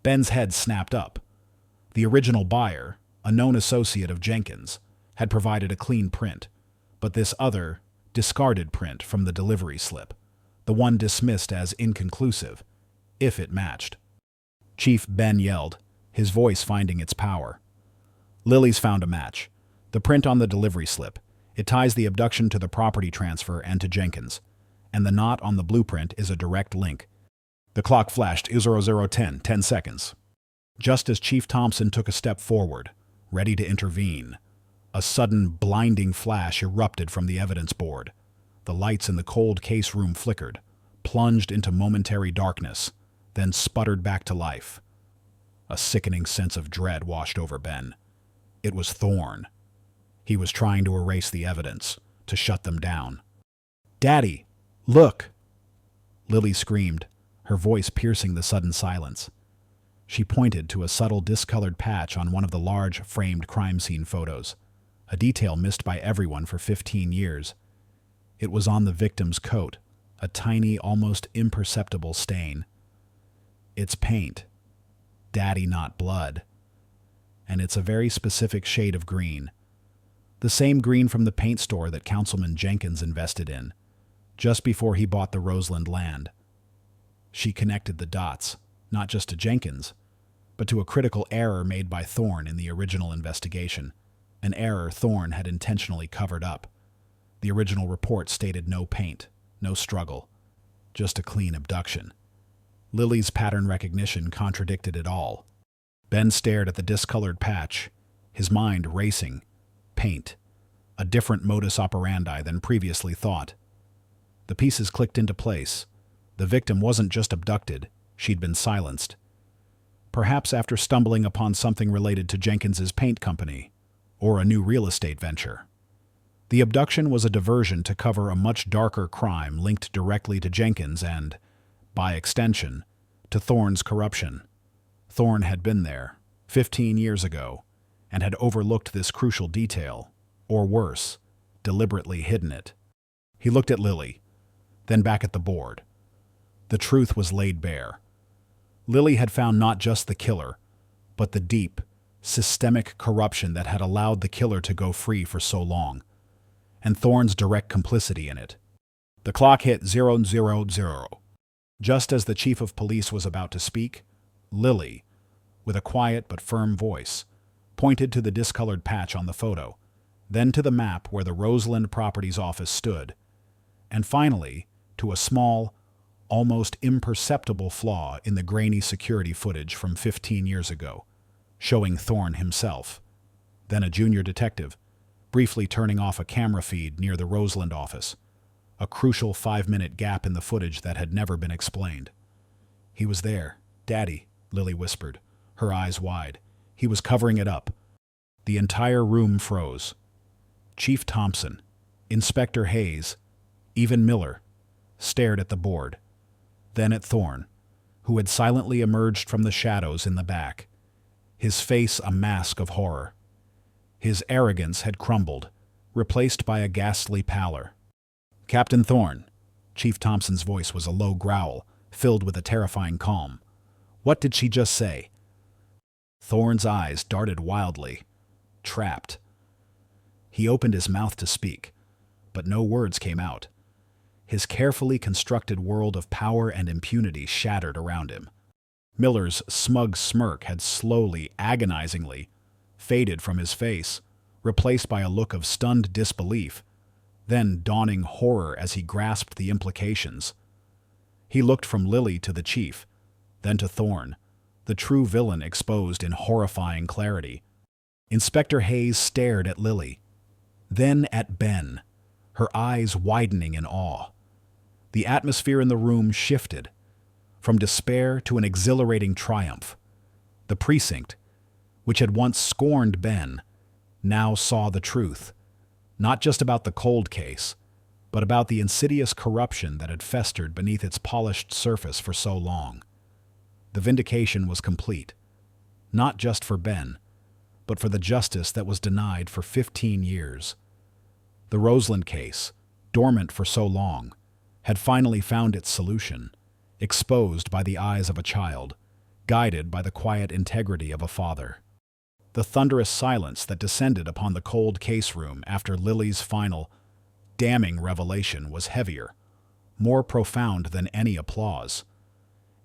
Ben's head snapped up. The original buyer, a known associate of Jenkins, had provided a clean print, but this other, discarded print from the delivery slip, the one dismissed as inconclusive, if it matched. Chief Ben yelled, his voice finding its power. Lily's found a match. The print on the delivery slip. It ties the abduction to the property transfer and to Jenkins. and the knot on the blueprint is a direct link. The clock flashed 0010, 10 seconds. Just as Chief Thompson took a step forward, ready to intervene, a sudden blinding flash erupted from the evidence board. The lights in the cold case room flickered, plunged into momentary darkness, then sputtered back to life. A sickening sense of dread washed over Ben. It was Thorne. He was trying to erase the evidence, to shut them down. "Daddy, look!" Lily screamed, her voice piercing the sudden silence. She pointed to a subtle discolored patch on one of the large framed crime scene photos, a detail missed by everyone for 15 years. It was on the victim's coat, a tiny, almost imperceptible stain. It's paint. Daddy, not blood. And it's a very specific shade of green. The same green from the paint store that Councilman Jenkins invested in, just before he bought the Roseland land. She connected the dots, not just to Jenkins, but to a critical error made by Thorne in the original investigation, an error Thorne had intentionally covered up. The original report stated no paint, no struggle, just a clean abduction. Lily's pattern recognition contradicted it all. Ben stared at the discolored patch, his mind racing. Paint. A different modus operandi than previously thought. The pieces clicked into place. The victim wasn't just abducted, she'd been silenced. Perhaps after stumbling upon something related to Jenkins's paint company, or a new real estate venture. The abduction was a diversion to cover a much darker crime linked directly to Jenkins and, by extension, to Thorne's corruption. Thorne had been there, 15 years ago, and had overlooked this crucial detail, or worse, deliberately hidden it. He looked at Lily, then back at the board. The truth was laid bare. Lily had found not just the killer, but the deep, systemic corruption that had allowed the killer to go free for so long, and Thorne's direct complicity in it. The clock hit 000. Just as the chief of police was about to speak, Lily, with a quiet but firm voice, pointed to the discolored patch on the photo, then to the map where the Roseland Properties office stood, and finally to a small, almost imperceptible flaw in the grainy security footage from 15 years ago, showing Thorne himself. Then a junior detective, briefly turning off a camera feed near the Roseland office, a crucial 5-minute gap in the footage that had never been explained. "He was there, Daddy," Lily whispered, her eyes wide. "He was covering it up." The entire room froze. Chief Thompson, Inspector Hayes, even Miller, stared at the board, then at Thorne, who had silently emerged from the shadows in the back, his face a mask of horror. His arrogance had crumbled, replaced by a ghastly pallor. "Captain Thorne," Chief Thompson's voice was a low growl, filled with a terrifying calm. "What did she just say?" Thorne's eyes darted wildly. Trapped. He opened his mouth to speak, but no words came out. His carefully constructed world of power and impunity shattered around him. Miller's smug smirk had slowly, agonizingly, faded from his face, replaced by a look of stunned disbelief, then dawning horror as he grasped the implications. He looked from Lily to the chief, then to Thorne, the true villain exposed in horrifying clarity. Inspector Hayes stared at Lily, then at Ben, her eyes widening in awe. The atmosphere in the room shifted, from despair to an exhilarating triumph. The precinct, which had once scorned Ben, now saw the truth, not just about the cold case, but about the insidious corruption that had festered beneath its polished surface for so long. The vindication was complete, not just for Ben, but for the justice that was denied for 15 years. The Roseland case, dormant for so long, had finally found its solution, exposed by the eyes of a child, guided by the quiet integrity of a father. The thunderous silence that descended upon the cold case room after Lily's final, damning revelation was heavier, more profound than any applause.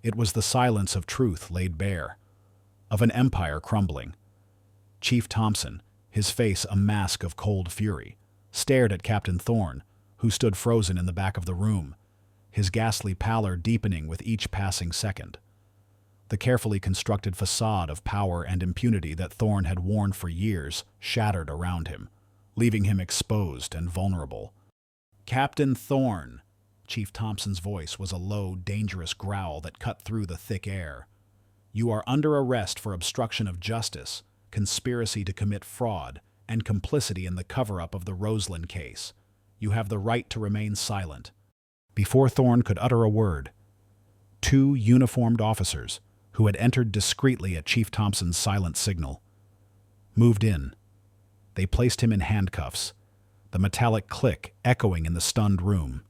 It was the silence of truth laid bare, of an empire crumbling. Chief Thompson, his face a mask of cold fury, stared at Captain Thorne, who stood frozen in the back of the room, his ghastly pallor deepening with each passing second. The carefully constructed facade of power and impunity that Thorne had worn for years shattered around him, leaving him exposed and vulnerable. "Captain Thorne," Chief Thompson's voice was a low, dangerous growl that cut through the thick air. "You are under arrest for obstruction of justice, conspiracy to commit fraud, and complicity in the cover-up of the Roseland case. You have the right to remain silent." Before Thorne could utter a word, two uniformed officers, who had entered discreetly at Chief Thompson's silent signal, moved in. They placed him in handcuffs, the metallic click echoing in the stunned room.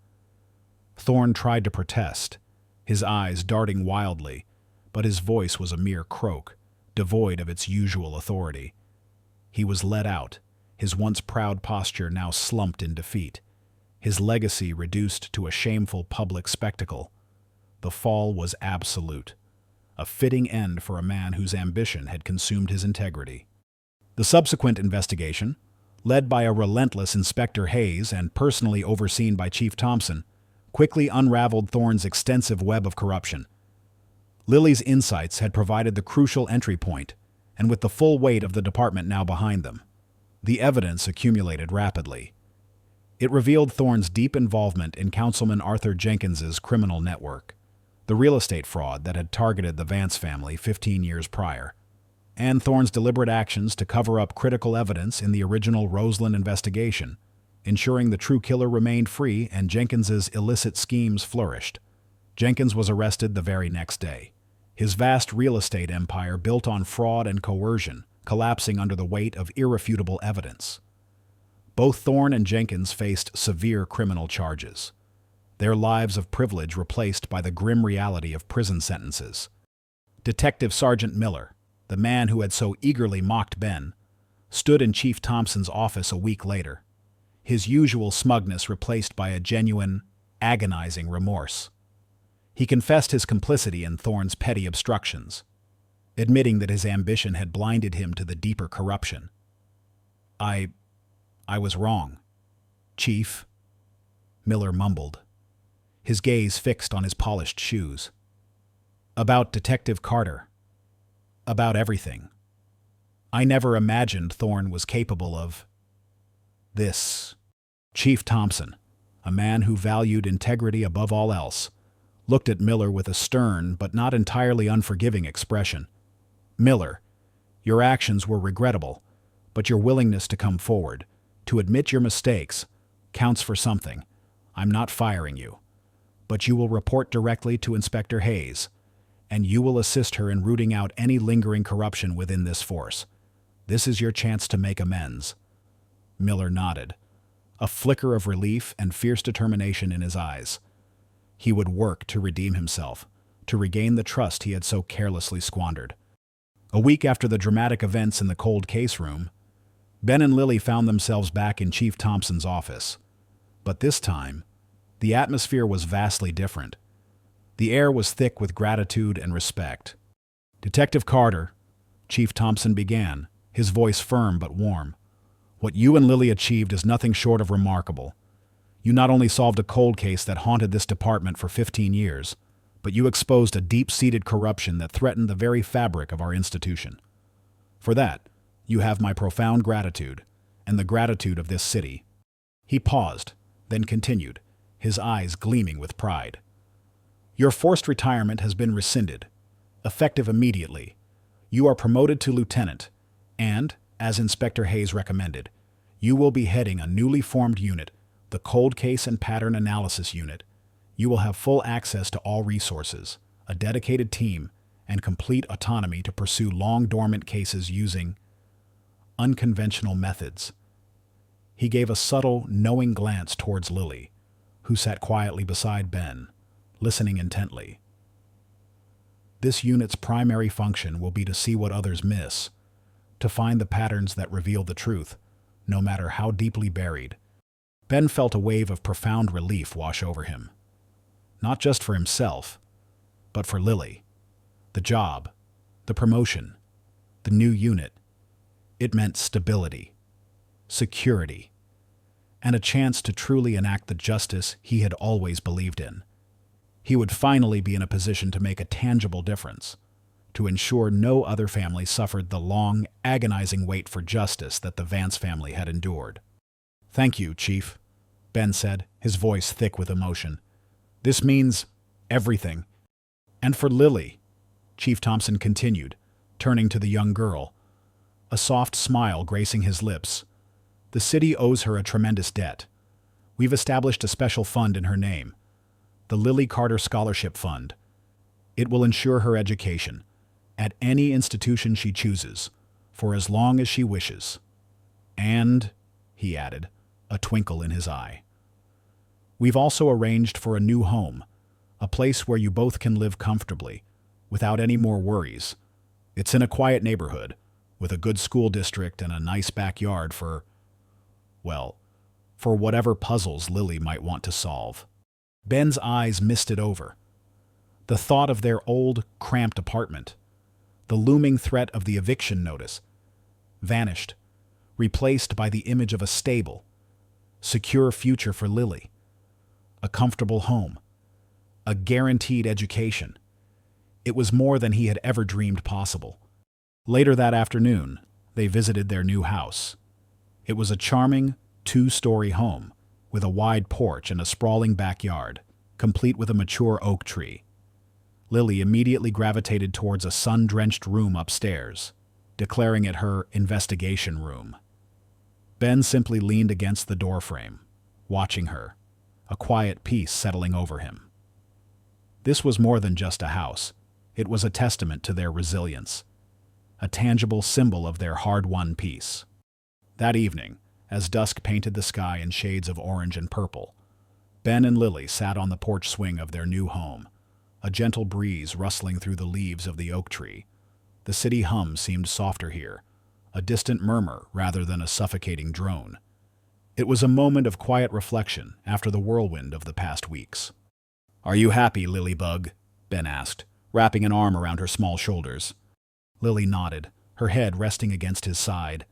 Thorne tried to protest, his eyes darting wildly, but his voice was a mere croak, devoid of its usual authority. He was led out, his once proud posture now slumped in defeat, his legacy reduced to a shameful public spectacle. The fall was absolute, a fitting end for a man whose ambition had consumed his integrity. The subsequent investigation, led by a relentless Inspector Hayes and personally overseen by Chief Thompson, quickly unraveled Thorne's extensive web of corruption. Lilly's insights had provided the crucial entry point, and with the full weight of the department now behind them, the evidence accumulated rapidly. It revealed Thorne's deep involvement in Councilman Arthur Jenkins's criminal network, the real estate fraud that had targeted the Vance family 15 years prior, and Thorne's deliberate actions to cover up critical evidence in the original Roseland investigation, ensuring the true killer remained free and Jenkins's illicit schemes flourished. Jenkins was arrested the very next day, his vast real estate empire built on fraud and coercion collapsing under the weight of irrefutable evidence. Both Thorne and Jenkins faced severe criminal charges, their lives of privilege replaced by the grim reality of prison sentences. Detective Sergeant Miller, the man who had so eagerly mocked Ben, stood in Chief Thompson's office a week later, his usual smugness replaced by a genuine, agonizing remorse. He confessed his complicity in Thorne's petty obstructions, admitting that his ambition had blinded him to the deeper corruption. I was wrong, Chief," Miller mumbled, his gaze fixed on his polished shoes. "About Detective Carter. About everything. I never imagined Thorne was capable of this." Chief Thompson, a man who valued integrity above all else, looked at Miller with a stern but not entirely unforgiving expression. "Miller, your actions were regrettable, but your willingness to come forward, to admit your mistakes, counts for something. I'm not firing you, but you will report directly to Inspector Hayes, and you will assist her in rooting out any lingering corruption within this force. This is your chance to make amends." Miller nodded, a flicker of relief and fierce determination in his eyes. He would work to redeem himself, to regain the trust he had so carelessly squandered. A week after the dramatic events in the cold case room, Ben and Lily found themselves back in Chief Thompson's office. But this time, the atmosphere was vastly different. The air was thick with gratitude and respect. "Detective Carter," Chief Thompson began, his voice firm but warm, "what you and Lily achieved is nothing short of remarkable. You not only solved a cold case that haunted this department for 15 years, but you exposed a deep-seated corruption that threatened the very fabric of our institution. For that, you have my profound gratitude, and the gratitude of this city." He paused, then continued, his eyes gleaming with pride. "Your forced retirement has been rescinded, effective immediately. You are promoted to lieutenant, and, as Inspector Hayes recommended, you will be heading a newly formed unit, the Cold Case and Pattern Analysis Unit. You will have full access to all resources, a dedicated team, and complete autonomy to pursue long-dormant cases using unconventional methods." He gave a subtle, knowing glance towards Lily, who sat quietly beside Ben, listening intently. "This unit's primary function will be to see what others miss, to find the patterns that reveal the truth, no matter how deeply buried." Ben felt a wave of profound relief wash over him. Not just for himself, but for Lily. The job, the promotion, the new unit. It meant stability, security, and a chance to truly enact the justice he had always believed in. He would finally be in a position to make a tangible difference, to ensure no other family suffered the long, agonizing wait for justice that the Vance family had endured. "Thank you, Chief," Ben said, his voice thick with emotion. "This means everything. And for Lily," Chief Thompson continued, turning to the young girl, a soft smile gracing his lips. "The city owes her a tremendous debt. We've established a special fund in her name, the Lily Carter Scholarship Fund. It will ensure her education, at any institution she chooses, for as long as she wishes. And," he added, a twinkle in his eye, "we've also arranged for a new home, a place where you both can live comfortably, without any more worries. It's in a quiet neighborhood, with a good school district and a nice backyard for whatever puzzles Lily might want to solve." Ben's eyes misted over. The thought of their old, cramped apartment, the looming threat of the eviction notice, vanished, replaced by the image of a stable, secure future for Lily, a comfortable home, a guaranteed education. It was more than he had ever dreamed possible. Later that afternoon, they visited their new house. It was a charming, 2-story home, with a wide porch and a sprawling backyard, complete with a mature oak tree. Lily immediately gravitated towards a sun-drenched room upstairs, declaring it her investigation room. Ben simply leaned against the doorframe, watching her, a quiet peace settling over him. This was more than just a house. It was a testament to their resilience, a tangible symbol of their hard-won peace. That evening, as dusk painted the sky in shades of orange and purple, Ben and Lily sat on the porch swing of their new home, a gentle breeze rustling through the leaves of the oak tree. The city hum seemed softer here, a distant murmur rather than a suffocating drone. It was a moment of quiet reflection after the whirlwind of the past weeks. "Are you happy, Lilybug?" Ben asked, wrapping an arm around her small shoulders. Lily nodded, her head resting against his side.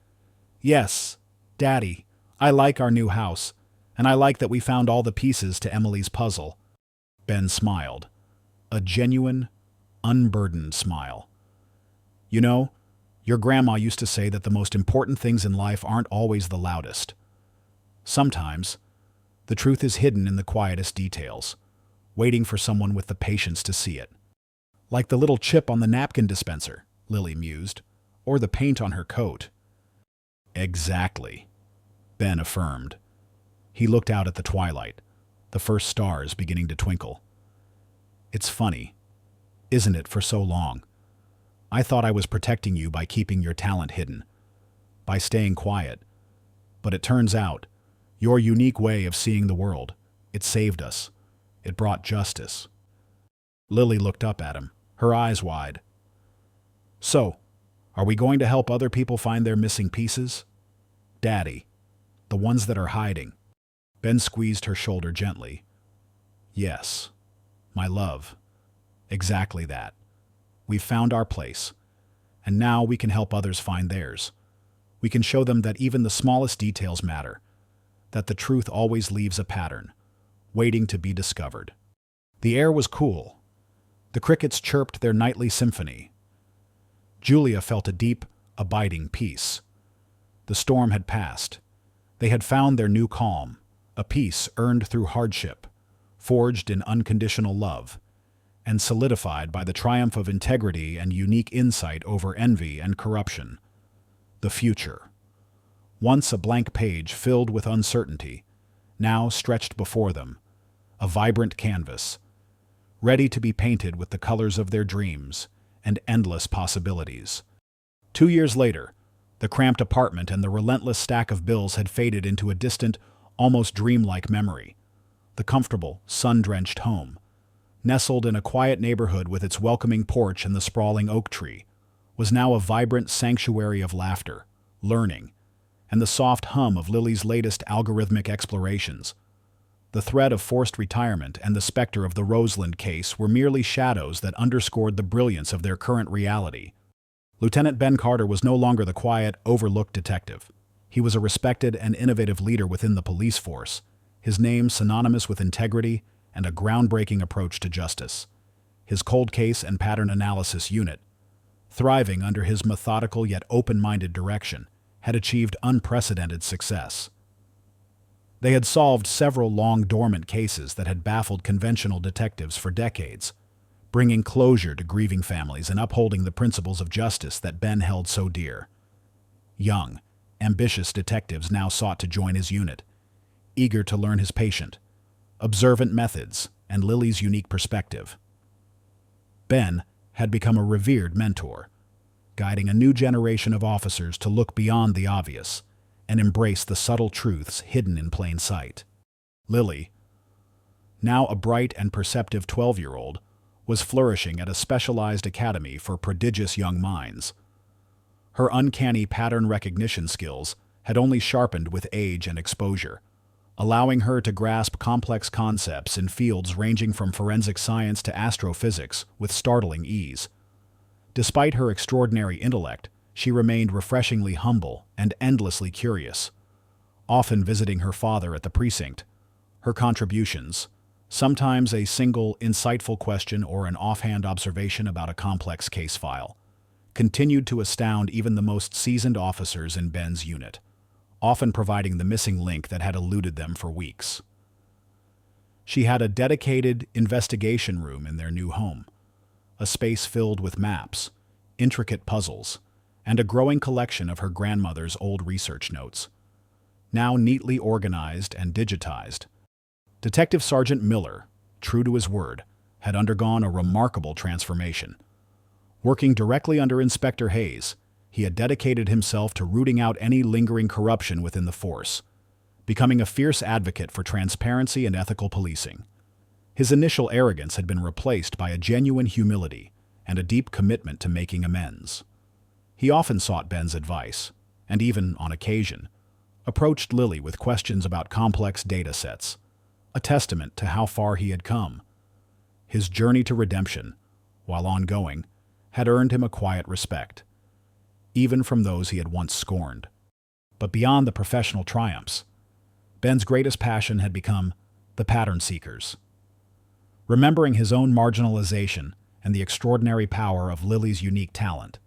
"Yes, Daddy, I like our new house, and I like that we found all the pieces to Emily's puzzle." Ben smiled, a genuine, unburdened smile. "You know, your grandma used to say that the most important things in life aren't always the loudest. Sometimes, the truth is hidden in the quietest details, waiting for someone with the patience to see it. Like the little chip on the napkin dispenser," Lily mused, "or the paint on her coat." "Exactly," Ben affirmed. He looked out at the twilight, the first stars beginning to twinkle. "It's funny, isn't it, for so long? I thought I was protecting you by keeping your talent hidden, by staying quiet. But it turns out, your unique way of seeing the world, it saved us. It brought justice." Lily looked up at him, her eyes wide. "So, are we going to help other people find their missing pieces? Daddy, the ones that are hiding." Ben squeezed her shoulder gently. "Yes, my love. Exactly that. We've found our place, and now we can help others find theirs. We can show them that even the smallest details matter, that the truth always leaves a pattern, waiting to be discovered." The air was cool. The crickets chirped their nightly symphony. Julia felt a deep, abiding peace. The storm had passed. They had found their new calm, a peace earned through hardship, forged in unconditional love, and solidified by the triumph of integrity and unique insight over envy and corruption. The future. Once a blank page filled with uncertainty, now stretched before them, a vibrant canvas, ready to be painted with the colors of their dreams and endless possibilities. 2 years later, the cramped apartment and the relentless stack of bills had faded into a distant, almost dreamlike memory. The comfortable, sun-drenched home, nestled in a quiet neighborhood with its welcoming porch and the sprawling oak tree, was now a vibrant sanctuary of laughter, learning, and the soft hum of Lily's latest algorithmic explorations. The threat of forced retirement and the specter of the Roseland case were merely shadows that underscored the brilliance of their current reality. Lieutenant Ben Carter was no longer the quiet, overlooked detective. He was a respected and innovative leader within the police force, his name synonymous with integrity and a groundbreaking approach to justice. His cold case and pattern analysis unit, thriving under his methodical yet open-minded direction, had achieved unprecedented success. They had solved several long-dormant cases that had baffled conventional detectives for decades, bringing closure to grieving families and upholding the principles of justice that Ben held so dear. Young, ambitious detectives now sought to join his unit, eager to learn his patient, observant methods, and Lily's unique perspective. Ben had become a revered mentor, guiding a new generation of officers to look beyond the obvious and embrace the subtle truths hidden in plain sight. Lily, now a bright and perceptive 12-year-old, was flourishing at a specialized academy for prodigious young minds. Her uncanny pattern recognition skills had only sharpened with age and exposure, allowing her to grasp complex concepts in fields ranging from forensic science to astrophysics with startling ease. Despite her extraordinary intellect, she remained refreshingly humble and endlessly curious, often visiting her father at the precinct. Her contributions, sometimes a single insightful question or an offhand observation about a complex case file, continued to astound even the most seasoned officers in Ben's unit, often providing the missing link that had eluded them for weeks. She had a dedicated investigation room in their new home, a space filled with maps, intricate puzzles, and a growing collection of her grandmother's old research notes, now neatly organized and digitized. Detective Sergeant Miller, true to his word, had undergone a remarkable transformation. Working directly under Inspector Hayes, he had dedicated himself to rooting out any lingering corruption within the force, becoming a fierce advocate for transparency and ethical policing. His initial arrogance had been replaced by a genuine humility and a deep commitment to making amends. He often sought Ben's advice, and even, on occasion, approached Lily with questions about complex data sets, a testament to how far he had come. His journey to redemption, while ongoing, had earned him a quiet respect, even from those he had once scorned. But beyond the professional triumphs, Ben's greatest passion had become the pattern seekers. Remembering his own marginalization and the extraordinary power of Lily's unique talent,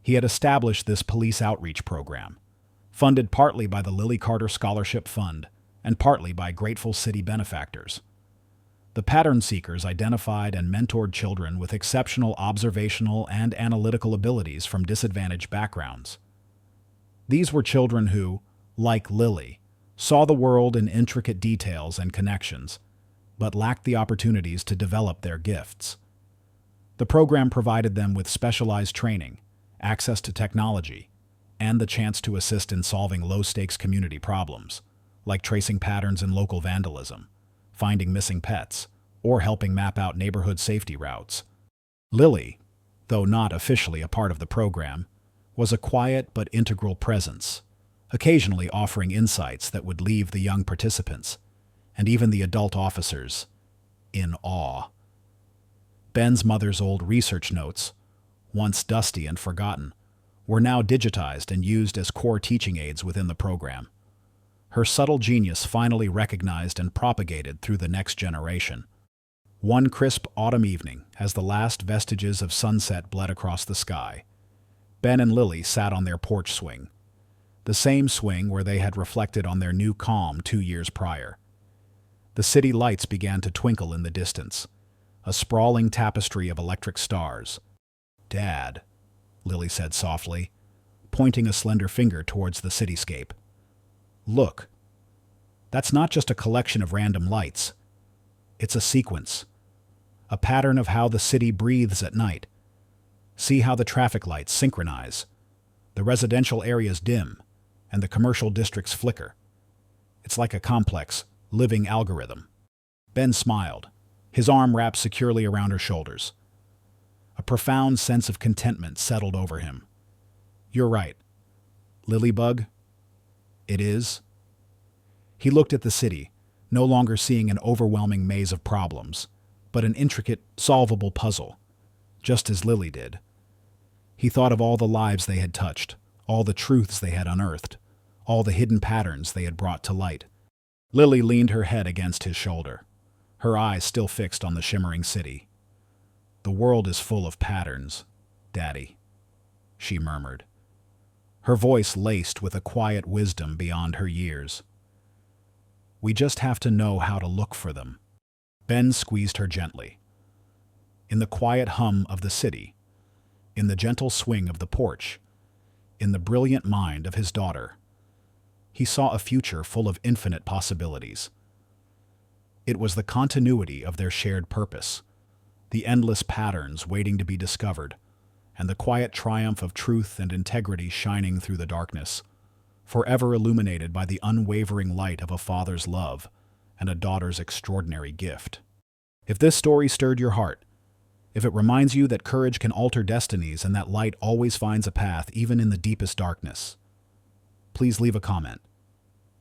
he had established this police outreach program, funded partly by the Lily Carter Scholarship Fund and partly by grateful city benefactors. The pattern seekers identified and mentored children with exceptional observational and analytical abilities from disadvantaged backgrounds. These were children who, like Lily, saw the world in intricate details and connections, but lacked the opportunities to develop their gifts. The program provided them with specialized training, access to technology, and the chance to assist in solving low-stakes community problems, like tracing patterns in local vandalism, finding missing pets, or helping map out neighborhood safety routes. Lily, though not officially a part of the program, was a quiet but integral presence, occasionally offering insights that would leave the young participants, and even the adult officers, in awe. Ben's mother's old research notes, once dusty and forgotten, were now digitized and used as core teaching aids within the program. Her subtle genius finally recognized and propagated through the next generation. One crisp autumn evening, as the last vestiges of sunset bled across the sky, Ben and Lily sat on their porch swing, the same swing where they had reflected on their new calm 2 years prior. The city lights began to twinkle in the distance, a sprawling tapestry of electric stars. "Dad," Lily said softly, pointing a slender finger towards the cityscape. "Look, that's not just a collection of random lights. It's a sequence, a pattern of how the city breathes at night. See how the traffic lights synchronize, the residential areas dim, and the commercial districts flicker. It's like a complex, living algorithm." Ben smiled, his arm wrapped securely around her shoulders. A profound sense of contentment settled over him. "You're right, Lilybug. It is." He looked at the city, no longer seeing an overwhelming maze of problems, but an intricate, solvable puzzle, just as Lily did. He thought of all the lives they had touched, all the truths they had unearthed, all the hidden patterns they had brought to light. Lily leaned her head against his shoulder, her eyes still fixed on the shimmering city. "The world is full of patterns, Daddy," she murmured, her voice laced with a quiet wisdom beyond her years. "We just have to know how to look for them." Ben squeezed her gently. In the quiet hum of the city, in the gentle swing of the porch, in the brilliant mind of his daughter, he saw a future full of infinite possibilities. It was the continuity of their shared purpose, the endless patterns waiting to be discovered, and the quiet triumph of truth and integrity shining through the darkness, forever illuminated by the unwavering light of a father's love and a daughter's extraordinary gift. If this story stirred your heart, if it reminds you that courage can alter destinies and that light always finds a path even in the deepest darkness, please leave a comment.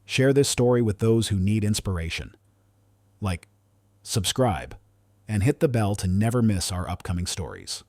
Share this story with those who need inspiration. Like, subscribe, and hit the bell to never miss our upcoming stories.